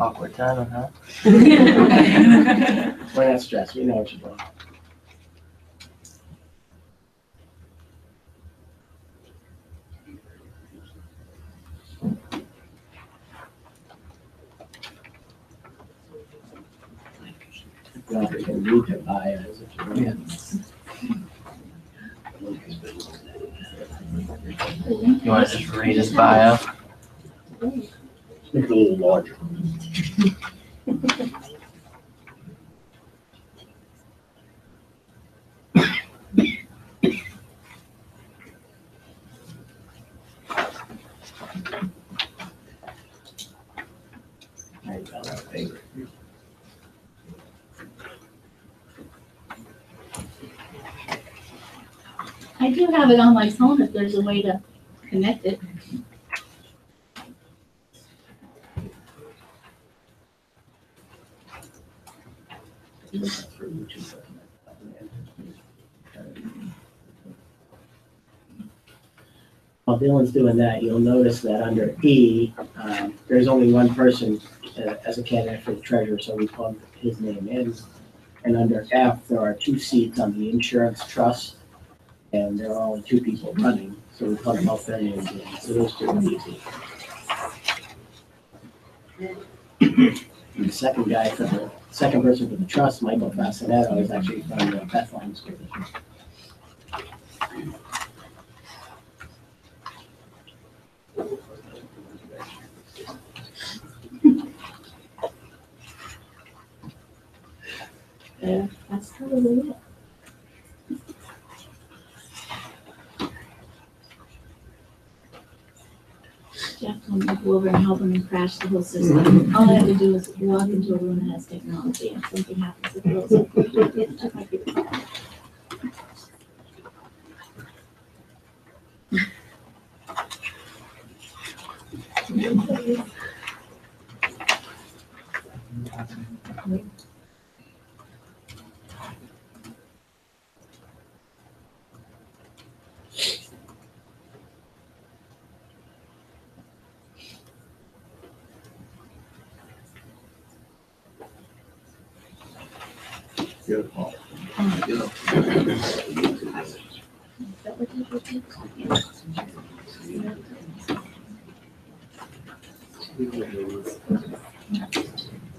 Awkward time, huh? We're not stressed, we know what you're doing. Well, we can read their bios if you want. You wanna just read his bio? Make it a little larger. There you go, our favorite. I do have it on my phone if there's a way to connect it. While Dylan's doing that, you'll notice that under E, there's only one person as a candidate for the treasurer, so we plugged his name in. And under F, there are 2 seats on the insurance trust, and there are only 2 people running, so we plugged both their names in, so those 2 are easy. And the second person for the trust, Michael Fascinetto, is actually from the Bethlehem School District. Yeah, that's probably it. Jeff told me to go over and help him and crash the whole system. All I have to do is walk into a room that has technology and something happens. It blows up. That might be the problem. Beautiful.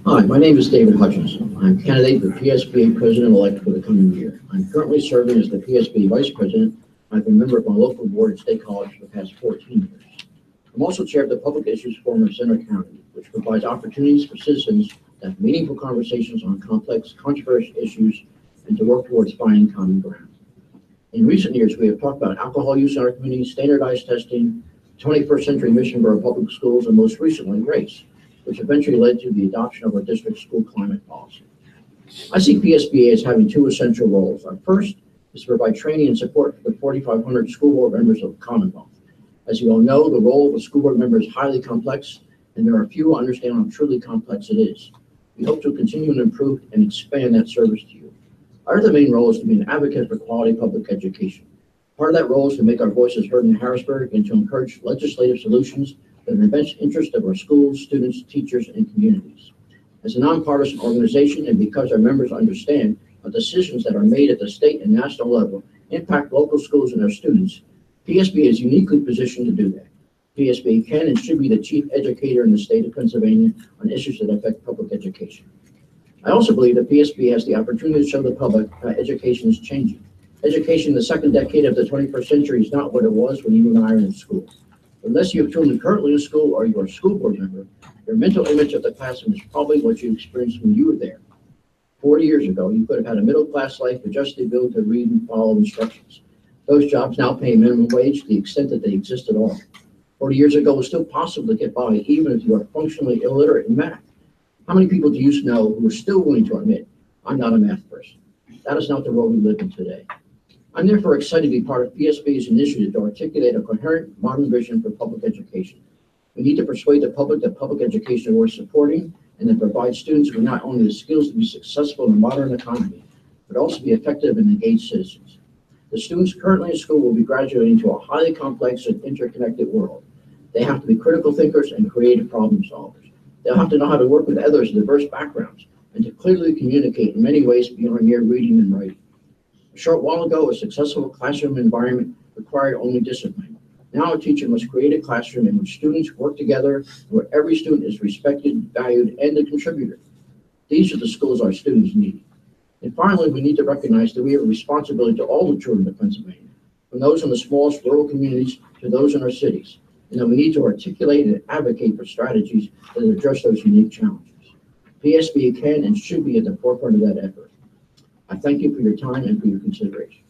Hi, my name is David Hutchinson. I'm candidate for PSBA President-elect for the coming year. I'm currently serving as the PSBA Vice President. I've been a member of my local board at State College for the past 14 years. I'm also chair of the Public Issues Forum of Center County, which provides opportunities for citizens to have meaningful conversations on complex, controversial issues and to work towards finding common ground. In recent years, we have talked about alcohol use in our community, standardized testing, 21st century mission for our public schools, and most recently, race, which eventually led to the adoption of our district school climate policy. I see PSBA as having 2 essential roles. Our first is to provide training and support for the 4,500 school board members of the Commonwealth. As you all know, the role of a school board member is highly complex, and there are few who understand how truly complex it is. We hope to continue to improve and expand that service to you. Our other main role is to be an advocate for quality public education. Part of that role is to make our voices heard in Harrisburg and to encourage legislative solutions that are in the best interest of our schools, students, teachers, and communities. As a nonpartisan organization, and because our members understand how decisions that are made at the state and national level impact local schools and their students, PSBA is uniquely positioned to do that. PSBA can and should be the chief educator in the state of Pennsylvania on issues that affect public education. I also believe that PSBA has the opportunity to show the public how education is changing. Education in the second decade of the 21st century is not what it was when you and I were in school. Unless you have children currently in school or you're a school board member, your mental image of the classroom is probably what you experienced when you were there. 40 years ago, you could have had a middle-class life with just the ability to read and follow instructions. Those jobs now pay minimum wage to the extent that they exist at all. 40 years ago, it was still possible to get by even if you are functionally illiterate in math. How many people do you know who are still willing to admit, I'm not a math person? That is not the world we live in today. I'm therefore excited to be part of PSBA's initiative to articulate a coherent, modern vision for public education. We need to persuade the public that public education is worth supporting and that provides students with not only the skills to be successful in a modern economy, but also be effective and engaged citizens. The students currently in school will be graduating to a highly complex and interconnected world. They have to be critical thinkers and creative problem solvers. They'll have to know how to work with others of diverse backgrounds and to clearly communicate in many ways beyond mere reading and writing. A short while ago, a successful classroom environment required only discipline. Now a teacher must create a classroom in which students work together, where every student is respected, valued, and a contributor. These are the schools our students need. And finally, we need to recognize that we have a responsibility to all the children of Pennsylvania, from those in the smallest rural communities to those in our cities, and that we need to articulate and advocate for strategies that address those unique challenges. PSBA can and should be at the forefront of that effort. I thank you for your time and for your consideration.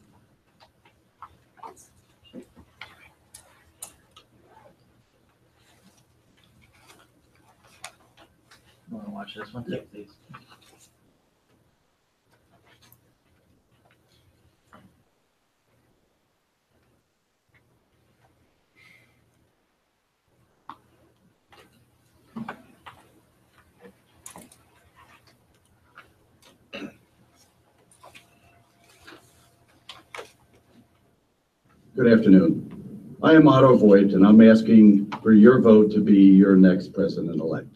You wanna watch this one too, please? Good afternoon. I am Otto Voigt, and I'm asking for your vote to be your next president-elect.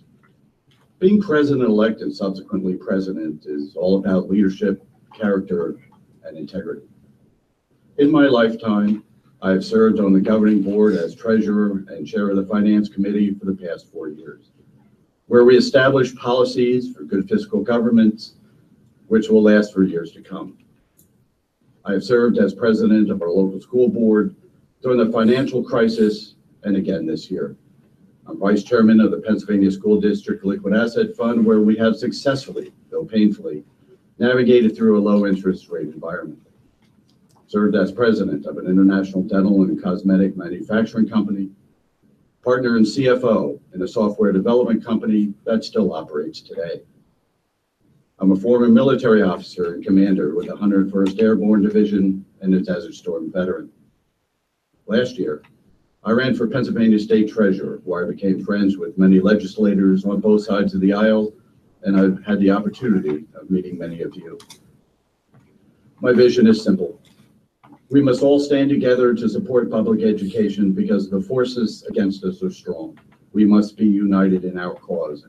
Being president-elect and subsequently president is all about leadership, character, and integrity. In my lifetime, I have served on the governing board as treasurer and chair of the finance committee for the past 4 years, where we established policies for good fiscal governance, which will last for years to come. I have served as president of our local school board during the financial crisis and again this year. I'm vice chairman of the Pennsylvania School District Liquid Asset Fund, where we have successfully, though painfully, navigated through a low interest rate environment. Served as president of an international dental and cosmetic manufacturing company, partner and CFO in a software development company that still operates today. I'm a former military officer and commander with the 101st Airborne Division and a Desert Storm veteran. Last year, I ran for Pennsylvania State Treasurer, where I became friends with many legislators on both sides of the aisle, and I've had the opportunity of meeting many of you. My vision is simple. We must all stand together to support public education because the forces against us are strong. We must be united in our cause.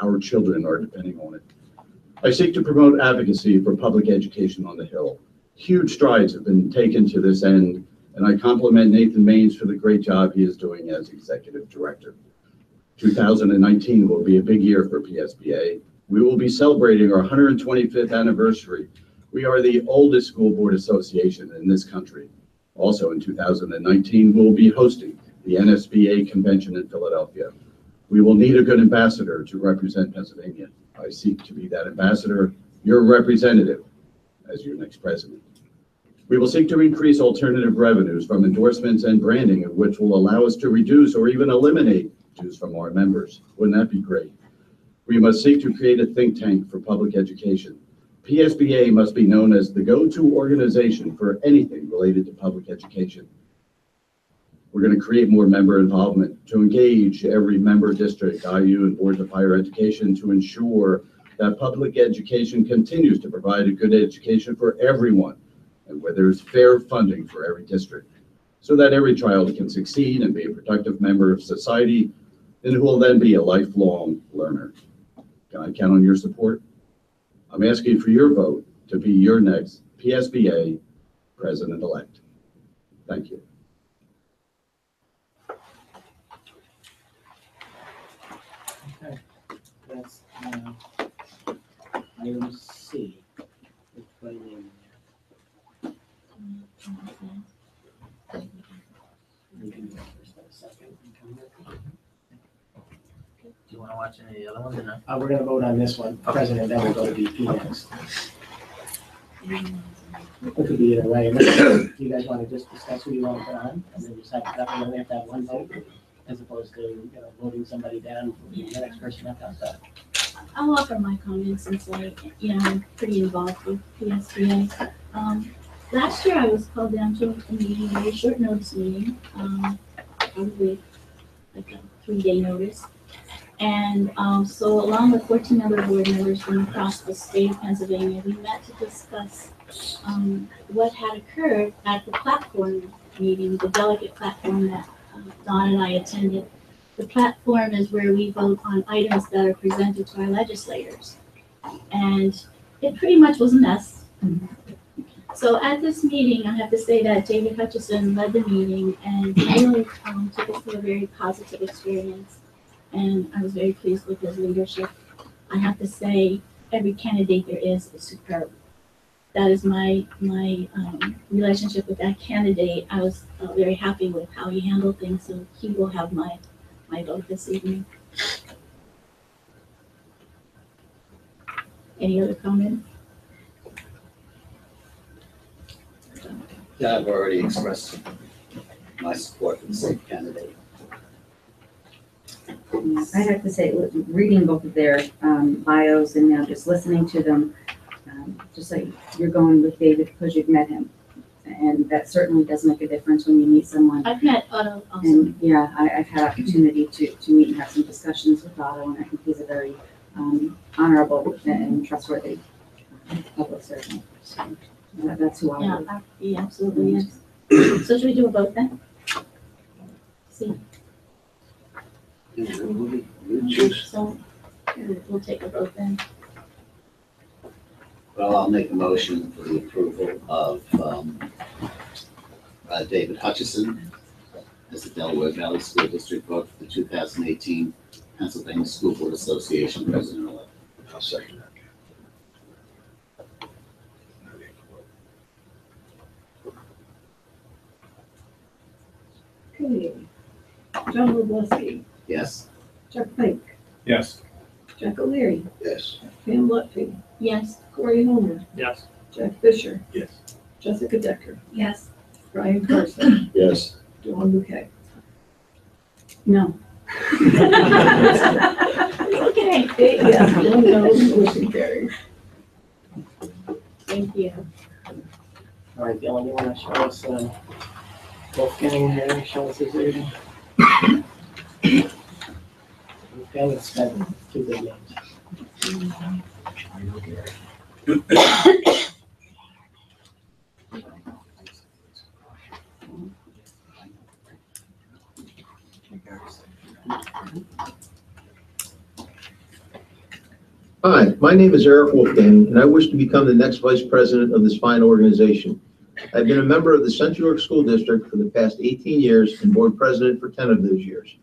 Our children are depending on it. I seek to promote advocacy for public education on the Hill. Huge strides have been taken to this end, and I compliment Nathan Maines for the great job he is doing as executive director. 2019 will be a big year for PSBA. We will be celebrating our 125th anniversary. We are the oldest school board association in this country. Also in 2019, we'll be hosting the NSBA convention in Philadelphia. We will need a good ambassador to represent Pennsylvania. I seek to be that ambassador, your representative, as your next president. We will seek to increase alternative revenues from endorsements and branding, which will allow us to reduce or even eliminate dues from our members. Wouldn't that be great? We must seek to create a think tank for public education. PSBA must be known as the go-to organization for anything related to public education. We're going to create more member involvement to engage every member district, IU, and boards of higher education to ensure that public education continues to provide a good education for everyone, and where there's fair funding for every district, so that every child can succeed and be a productive member of society, and who will then be a lifelong learner. Can I count on your support? I'm asking for your vote to be your next PSBA president-elect. Thank you. Okay, that's item C. Let's put it in there. We can do it first in a second and come back. Do you wanna watch any of the other ones or no? We're gonna vote on this one, president, then we'll go to VP next. It could be either way. Do you guys wanna just discuss who you want to put on, and then just have, that way we only have to have one vote, as opposed to, voting somebody down, the next person up outside? I'll offer my comments since I'm pretty involved with PSBA. Last year I was called down to a meeting, a very short notice meeting, probably like a 3-day notice. And so along with 14 other board members from across the state of Pennsylvania, we met to discuss what had occurred at the platform meeting, the delegate platform that Don and I attended. the platform is where we vote on items that are presented to our legislators. And it pretty much was a mess. So at this meeting, I have to say that David Hutchison led the meeting and really took us through a very positive experience. And I was very pleased with his leadership. I have to say, every candidate there is superb. That is my relationship with that candidate. I was very happy with how he handled things, so he will have my vote this evening. Any other comments? Yeah, I've already expressed my support for the same candidate. I have to say, reading both of their bios and now just listening to them, just like you're going with David because you've met him. And that certainly does make a difference when you meet someone. I've met Otto also. And yeah, I've had opportunity to meet and have some discussions with Otto, and I think he's a very honorable and trustworthy public servant. So that's who I would. Yeah, he absolutely is. So should we do a vote then? See. So we'll take a vote then. Well, I'll make a motion for the approval of David Hutchison as the Delaware Valley School District vote for the 2018 Pennsylvania School Board Association President-elect. I'll second that. Okay. John Robleski, Yes. Chuck Fink, Yes. Jack O'Leary, Yes. Pam Lutfi, Yes. Corey Holmer, Yes. Jack Fisher, Yes. Jessica Decker, Yes. Brian Carson, Yes. John Bouquet. No. Okay. Yes, one no, motion carries. Thank you. All right, Dylan, you want to show us Wolfgang here, show us his rating? Wolfgang has spent 2 good games. Hi, my name is Eric Wolfgang, and I wish to become the next vice president of this fine organization. I've been a member of the Central York School District for the past 18 years and board president for 10 of those years.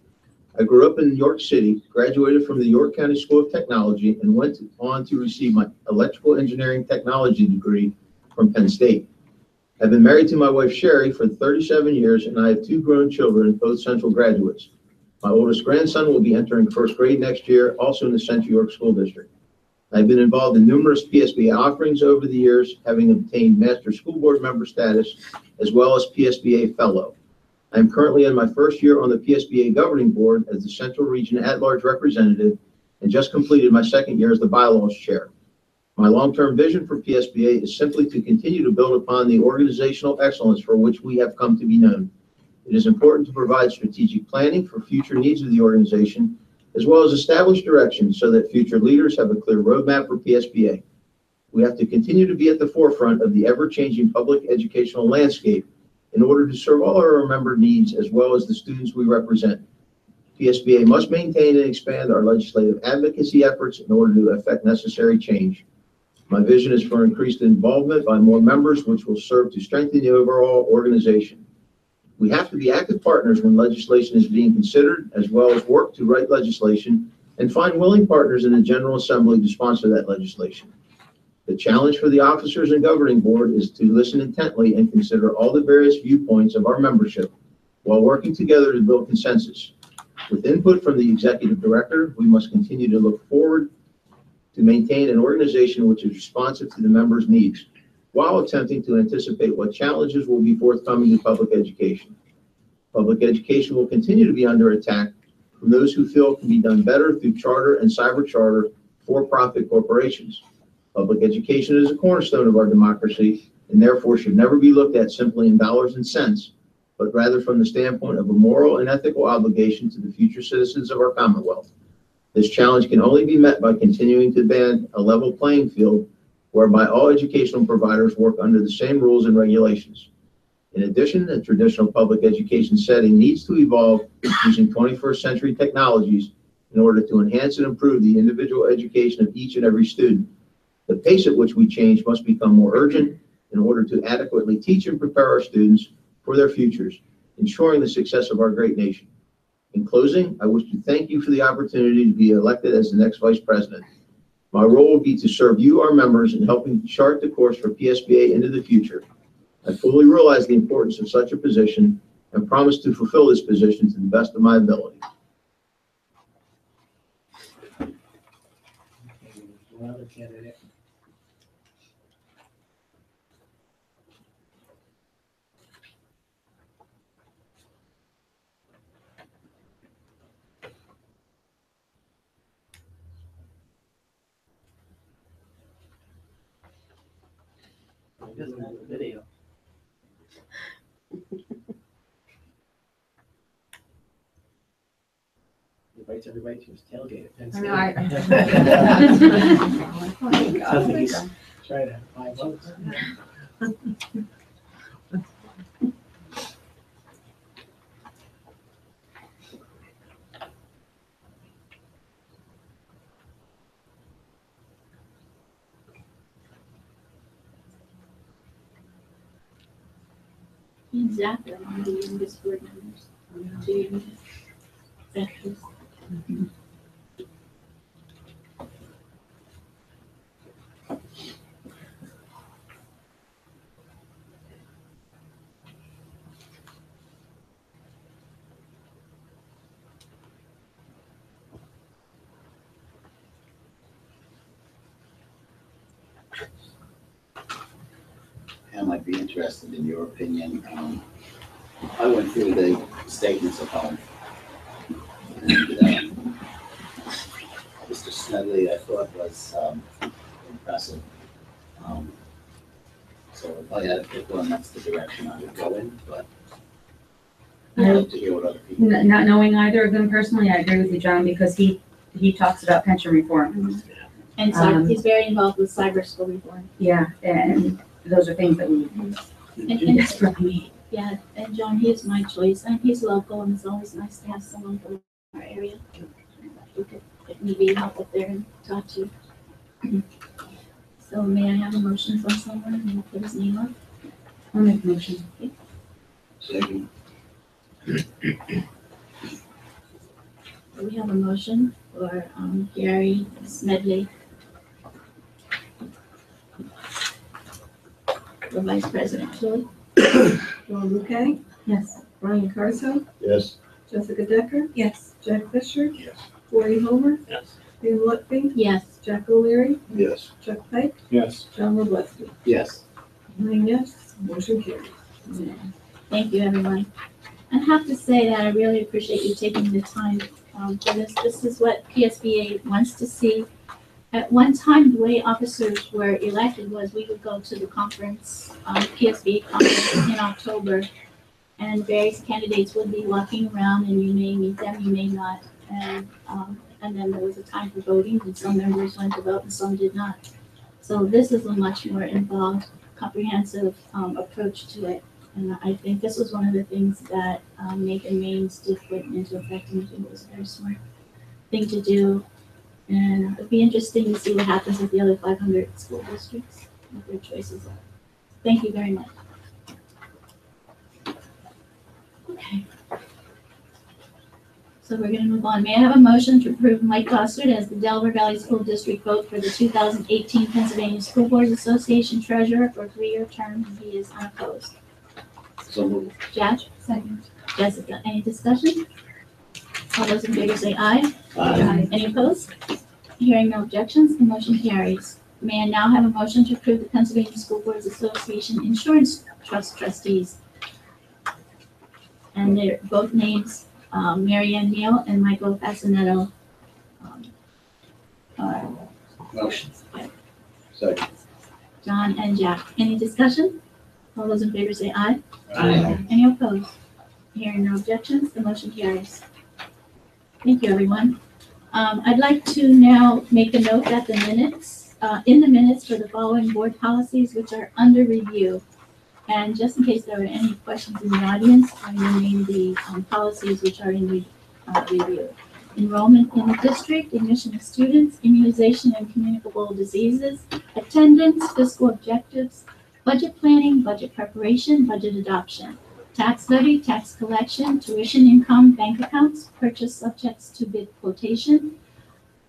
I grew up in York City, graduated from the York County School of Technology, and went on to receive my electrical engineering technology degree from Penn State. I've been married to my wife Sherry for 37 years, and I have 2 grown children, both Central graduates. My oldest grandson will be entering 1st grade next year, also in the Central York School District. I've been involved in numerous PSBA offerings over the years, having obtained Master School Board member status, as well as PSBA Fellow. I'm currently in my 1st year on the PSBA Governing Board as the Central Region at-large representative, and just completed my 2nd year as the Bylaws Chair. My long-term vision for PSBA is simply to continue to build upon the organizational excellence for which we have come to be known. It is important to provide strategic planning for future needs of the organization, as well as establish direction so that future leaders have a clear roadmap for PSBA. We have to continue to be at the forefront of the ever-changing public educational landscape in order to serve all our member needs as well as the students we represent. PSBA must maintain and expand our legislative advocacy efforts in order to effect necessary change. My vision is for increased involvement by more members, which will serve to strengthen the overall organization. We have to be active partners when legislation is being considered, as well as work to write legislation and find willing partners in the General Assembly to sponsor that legislation. The challenge for the officers and governing board is to listen intently and consider all the various viewpoints of our membership while working together to build consensus. With input from the executive director, we must continue to look forward to maintain an organization which is responsive to the members' needs, while attempting to anticipate what challenges will be forthcoming in public education. Public education will continue to be under attack from those who feel it can be done better through charter and cyber charter for-profit corporations. Public education is a cornerstone of our democracy and therefore should never be looked at simply in dollars and cents, but rather from the standpoint of a moral and ethical obligation to the future citizens of our Commonwealth. This challenge can only be met by continuing to demand a level playing field whereby all educational providers work under the same rules and regulations. In addition, the traditional public education setting needs to evolve using 21st century technologies in order to enhance and improve the individual education of each and every student. The pace at which we change must become more urgent in order to adequately teach and prepare our students for their futures, ensuring the success of our great nation. In closing, I wish to thank you for the opportunity to be elected as the next Vice President. My role will be to serve you, our members, in helping chart the course for PSBA into the future. I fully realize the importance of such a position and promise to fulfill this position to the best of my ability. One other candidate. It doesn't have a video. Invites everybody to his tailgate at Penn I State. know, I- I think he's trying to have 5 votes. And Zach are one of the youngest board members. 2 youngest. Veterans. Pam, I'd be interested in your opinion. I went through the statements of home. And Mr. Smedley, I thought was impressive. So if I had to pick one, that's the direction I would go in, but I'd love to hear what other people. Not knowing either of them personally, I agree with you, John, because he talks about pension reform. And so he's very involved with cyber school reform. Yeah, and those are things that we And desperately need. yeah, and John, he's my choice, and he's local, and it's always nice to have someone from our area who could maybe help up there and talk to. So may I have a motion from someone and we'll put his name up? I'll make a motion. Okay. Second. So we have a motion for Gary Smedley for Vice President. Julie? Joel Bouquet, Yes. Brian Carso, Yes. Jessica Decker, Yes. Jack Fisher, Yes. Corey Homer, Yes. Dave Lutfing, Yes. Jack O'Leary, Yes. Chuck Pike, Yes. John Robleski. Yes. 9 yes, motion carries. Thank you, everyone. I have to say that I really appreciate you taking the time for this. This is what PSBA wants to see. At one time, the way officers were elected was we would go to the conference, PSBA conference in October, and various candidates would be walking around, and you may meet them, you may not. And then there was a time for voting, and some members went to vote and some did not. So this is a much more involved, comprehensive approach to it. And I think this was one of the things that Nathan Maines did put into effect, and I think it was a very smart thing to do. And it'd be interesting to see what happens with the other 500 school districts, what their choices are. Thank you very much. Okay. So we're gonna move on. May I have a motion to approve Mike Gossard as the Delaware Valley School District vote for the 2018 Pennsylvania School Boards Association Treasurer for a 3-year term, and he is unopposed. So moved. Jack? Second. Jessica, any discussion? All those in favor say aye. Aye. Any opposed? Hearing no objections, the motion carries. May I now have a motion to approve the Pennsylvania School Boards Association Insurance Trust Trustees? And they're both names, Mary Ann Neal and Michael Fascinetto. Motion. Second. John and Jack. Any discussion? All those in favor say aye. Aye. Any opposed? Hearing no objections, the motion carries. Thank you, everyone. I'd like to now make a note that the minutes, in the minutes for the following board policies, which are under review. And just in case there are any questions in the audience, I will name the policies which are in review. Enrollment in the district, admission of students, immunization and communicable diseases, attendance, fiscal objectives, budget planning, budget preparation, budget adoption, tax levy, tax collection, tuition income, bank accounts, purchase subjects to bid quotation,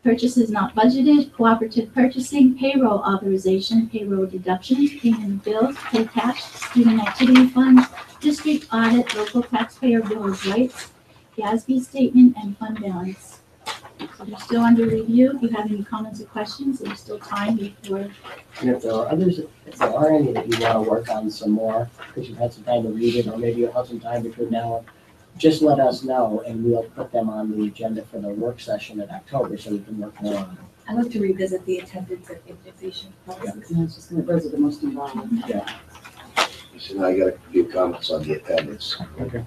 purchases not budgeted, cooperative purchasing, payroll authorization, payroll deductions, payment of bills, pay cash, student activity funds, district audit, local taxpayer bill of rights, GASB statement, and fund balance. So they're still under review. If you have any comments or questions, there's still time before. And if there are others, if there are any that you want to work on some more, because you've had some time to read it, or maybe you'll have some time between now, just let us know and we'll put them on the agenda for the work session in October so we can work more on them. I'd like to revisit the attendance and immunization policies. I was just gonna, those are the most involved. Yeah. So I got a few comments on the attendance. Okay.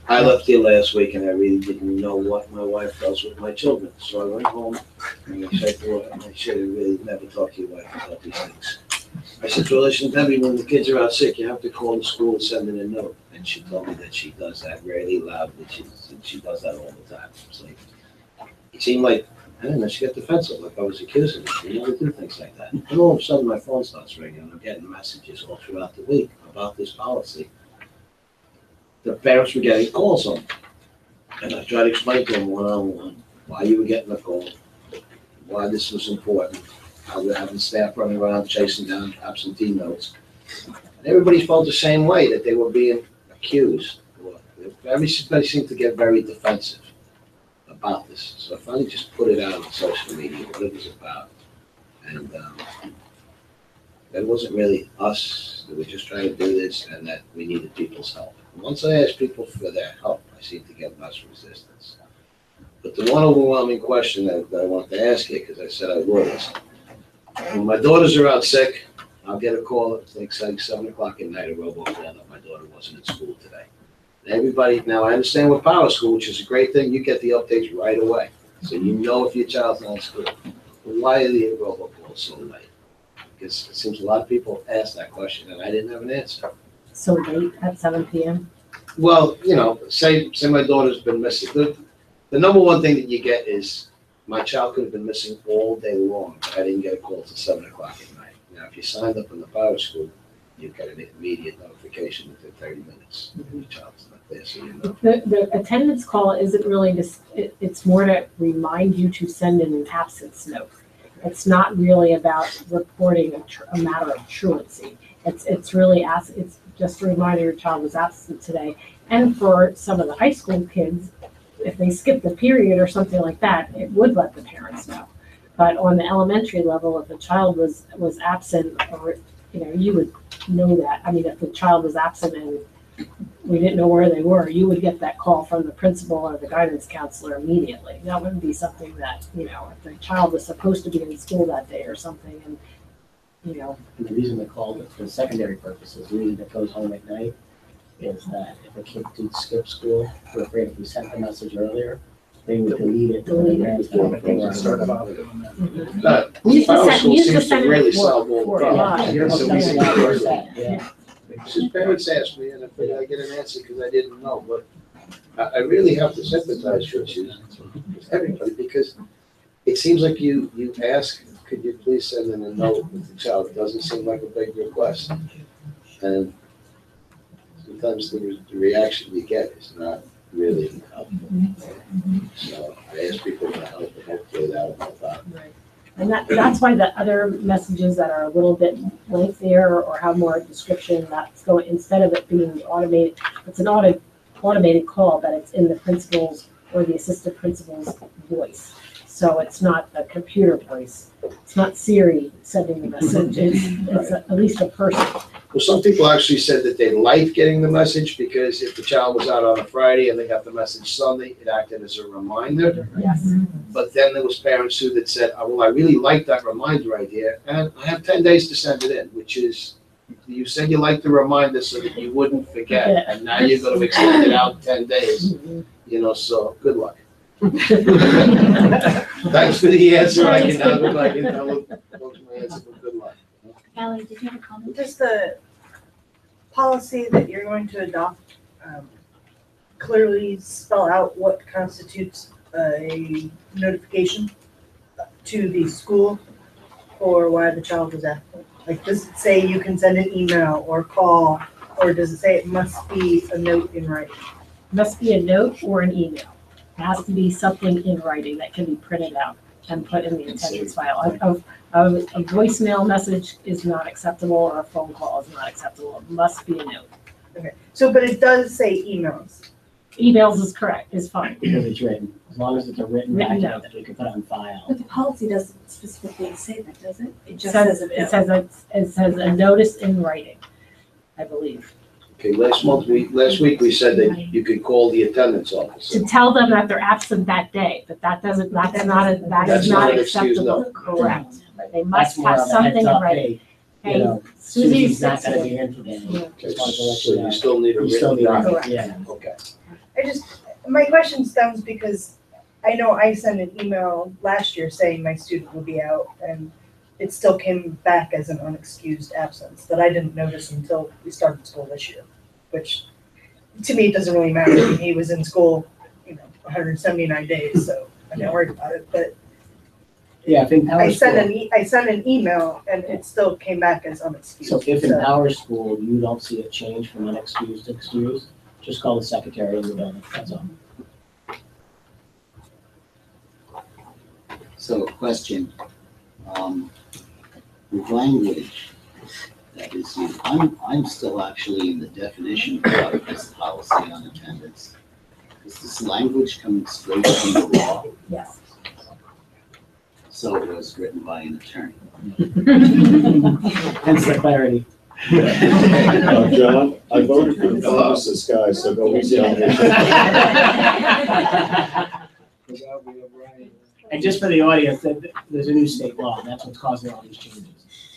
I left here last week and I really didn't know what my wife does with my children. So I went home and I said to her, I should have really never talked to your wife about these things. I said, well, listen, Debbie, when the kids are out sick, you have to call the school and send in a note. And she told me that she does that really loudly. She does that all the time. It's like, it seemed like, I don't know, she got defensive, like I was accusing her. She never do things like that. And all of a sudden, my phone starts ringing and I'm getting messages all throughout the week about this policy. The parents were getting calls on them. And I tried to explain to them one-on-one why you were getting a call, why this was important, how we're having staff running around chasing down absentee notes. And everybody felt the same way, that they were being accused. Everybody seemed to get very defensive about this. So I finally just put it out on social media, what it was about. And it wasn't really us, that were just trying to do this and that we needed people's help. And once I asked people for their help, I seemed to get less resistance. But the one overwhelming question that I want to ask you, because I said I would, is when my daughters are out sick, I'll get a call at like 7 o'clock at night, a robocall that my daughter wasn't in school today. And everybody, now I understand with Power School, which is a great thing, you get the updates right away. So you know if your child's not in school. But why are the robocalls so late? Because it seems a lot of people ask that question and I didn't have an answer. So late at 7 p.m.? Well, you know, say my daughter's been missing. The number one thing that you get is my child could have been missing all day long, but I didn't get a call till 7 o'clock at night. Now, if you signed up in the Power School, you get an immediate notification within 30 minutes. Your child's not there, so you know. The attendance call isn't really, it's more to remind you to send in an absence note. It's not really about reporting a matter of truancy. It's really, it's just a reminder your child was absent today. And for some of the high school kids, if they skipped a period or something like that, it would let the parents know. But on the elementary level, if a child was absent, or, you know, you would know that. I mean, if the child was absent and we didn't know where they were, you would get that call from the principal or the guidance counselor immediately. That wouldn't be something that, you know, if the child was supposed to be in school that day or something, and, you know. And the reason they called it for secondary purposes, the reason that goes home at night, is that if a kid did skip school, we're afraid if we sent the message earlier, they would delete it. Delete it. Power School seems to really solve all the problems. Yeah. So we see how it works. Yeah. Because parents ask me, and I think I get an answer because I didn't know, but I really have to sympathize with everybody, because it seems like you ask, could you please send in a note with the child? It doesn't seem like a big request. And sometimes the reaction you get is not really helpful. So I ask people to help, and hopefully that will help out. Right. And that's why the other messages that are a little bit lengthier or have more description, that's going, instead of it being automated, it's an automated call, but it's in the principal's or the assistant principal's voice. So it's not a computer voice. It's not Siri sending the message. It's at least a person. Well, some people actually said that they liked getting the message because if the child was out on a Friday and they got the message Sunday, it acted as a reminder. Yes. But then there was parents too that said, oh, well, I really like that reminder idea, and I have 10 days to send it in, which is, you said you liked the reminder so that you wouldn't forget, and now you're going to extend it out 10 days. You know, so good luck. Thanks for the answer. I can tell folks my answer, but good luck. Valerie, did you have a comment? Just the policy that you're going to adopt clearly spell out what constitutes a notification to the school for why the child was absent? Like, does it say you can send an email or call, or does it say it must be a note in writing? Must be a note or an email. It has to be something in writing that can be printed out and put in the attendance file. A voicemail message is not acceptable, or a phone call is not acceptable. It must be a note. Okay, so, but it does say emails. Emails is correct, is fine. Because it's written, as long as it's a written Written document that we can put on file. But the policy doesn't specifically say that, does it? It It just says, says it says a notice in writing, I believe. Okay, last week we said that you could call the attendance officer. To tell them that they're absent that day, but that is not That's not an excuse, acceptable. no. Correct. They That's must more have of a something heads in up, writing. hey, you know, Susie Susie's not sits gonna here. be in for me. Yeah. Just wanted to let So you know. you still need a You still written need a- document? Yeah. Okay. My question stems because I know I sent an email last year saying my student will be out, and it still came back as an unexcused absence that I didn't notice until we started school this year, which to me, it doesn't really matter. He was in school, 179 days, so I'm not worried about it, but Yeah, if in I Power sent School, I sent an email and it still came back as unexcused. so if in Power School, you don't see a change from unexcused to excused, just call the secretary in the building, that's all. So question, with language that is used, I'm still actually in the definition part of this policy on attendance. Is this language coming straight from the law? Yes. So it was written by an attorney. Hence the clarity. John, I voted for the pharmacist guy, so nobody's yelling And just for the audience, there's a new state law, and that's what's causing all these changes.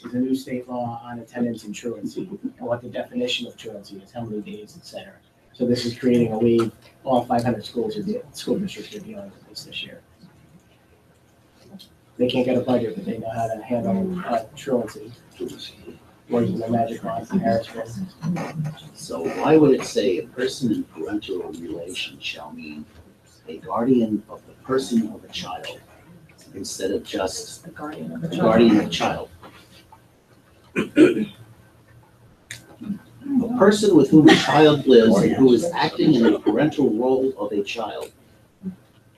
There's a new state law on attendance and truancy, and what the definition of truancy is, how many days, et cetera. So this is creating a wave, all 500 school districts are dealing with this year. They can't get a budget, but they know how to handle truancy. Words in the magic wand from Harrisburg. So why would it say a person in parental relation shall mean a guardian of the person of a child instead of just The guardian of a the guardian of a child? A person with whom a child lives and who is acting in the parental role of a child.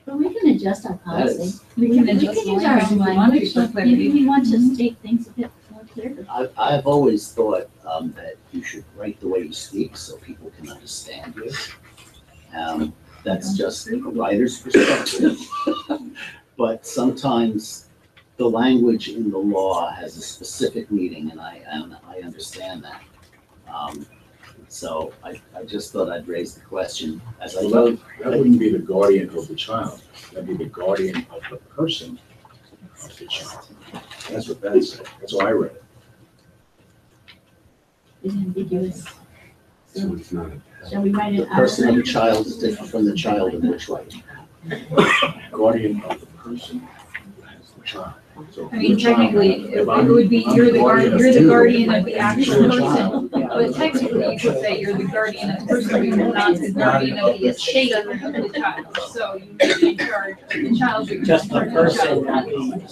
But we can adjust our policy. We can adjust use our own language, but maybe we want to state things a bit more clearly. I've always thought that you should write the way you speak so people can understand you. That's just a writer's perspective. But sometimes the language in the law has a specific meaning, and I understand that. So I just thought I'd raise the question as I wrote. That wouldn't be the guardian of the child, that'd be the guardian of the person of the child. That's what that said, that's why I read it. It's ambiguous. So it's not. Shall we write The it out? person of the child is different from the child in which way? Guardian of the person who has the child. So I mean, the child- technically, it would be, you're the guardian of the actual person. Yeah. But technically, you could say you're the guardian of the person, you're not the guardian of the estate of the child. So you would be in charge of the child. but you're Just the in charge of person, not the.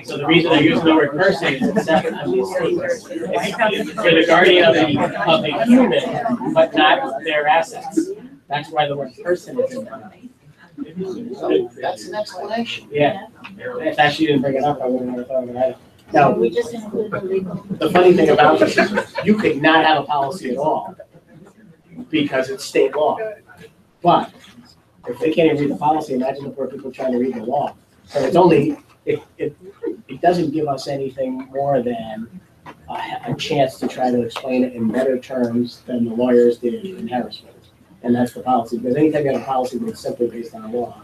So the reason I use the word person is it's second, you're the guardian of a human, but not their assets. That's why the word person is in there. So that's an explanation. Yeah, if actually didn't bring it up, I wouldn't have thought of it. Now, We just include the legal. the funny thing about this is you could not have a policy at all because it's state law. But if they can't even read the policy, imagine the poor people trying to read the law. So it's only, it doesn't give us anything more than a chance to try to explain it in better terms than the lawyers did in Harrisburg. And that's the policy, because anytime you have a policy that's simply based on law,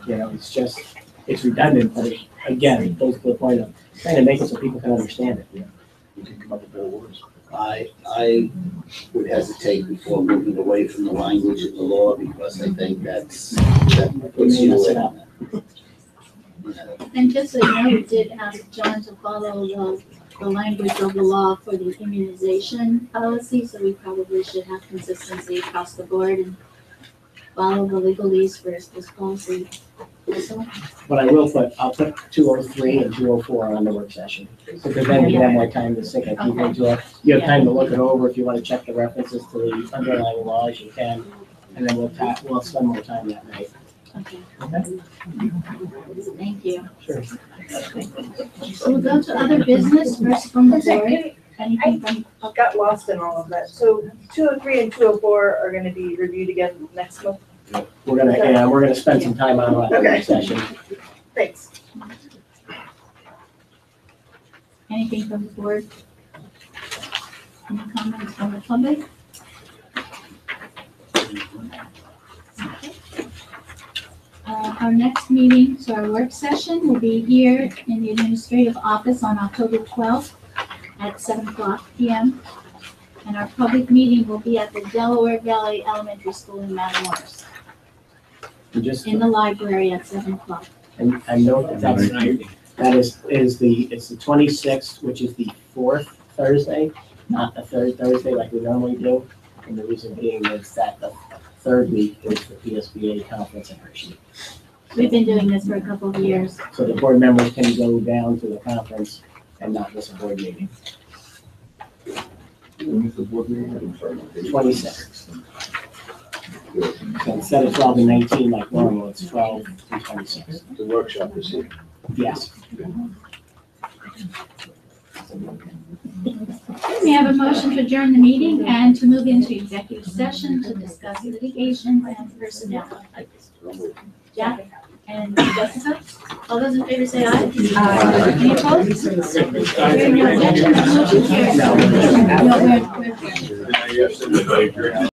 it's redundant, but again, it goes to the point of trying to make it so people can understand it. You can come up with better words. I would hesitate before moving away from the language of the law because I think that puts you in. And just so you know, we did ask John to follow the the language of the law for the immunization policy, so we probably should have consistency across the board and follow the legalese for this policy. Also, But I'll put 203 and 204 on the work session. Because then you have more time to sink it deeper into it. You have time to look it over. If you want to check the references to the underlying laws, you can. And then we'll spend more time that night. Okay, Okay? thank you. Sure. So we'll go to other business first from the board. Anything from, I got lost in all of that. So 203 and 204 are gonna be reviewed again next month? We're gonna spend some time on that Okay. work session. Thanks. anything from the board? Any comments from the public? Our next meeting, so our work session will be here in the administrative office on October 12th at 7:00 PM. And our public meeting will be at the Delaware Valley Elementary School in Matamoros, And just, in the library at 7:00. and note that it's the 26th, which is the fourth Thursday, not the third Thursday like we normally do. And the reason being is that the third week is the PSBA conference in Hershey. We've been doing this for a couple of years. So the board members can go down to the conference and not miss a board meeting. 26. So instead of 12 and 19 like normal, it's 12 and 26. The workshop this evening. Yes. We have a motion to adjourn the meeting and to move into executive session to discuss litigation and personnel. Jack and Jessica, all those in favor say aye. Aye. Any opposed? Hearing no objections, motion carries. No, we're-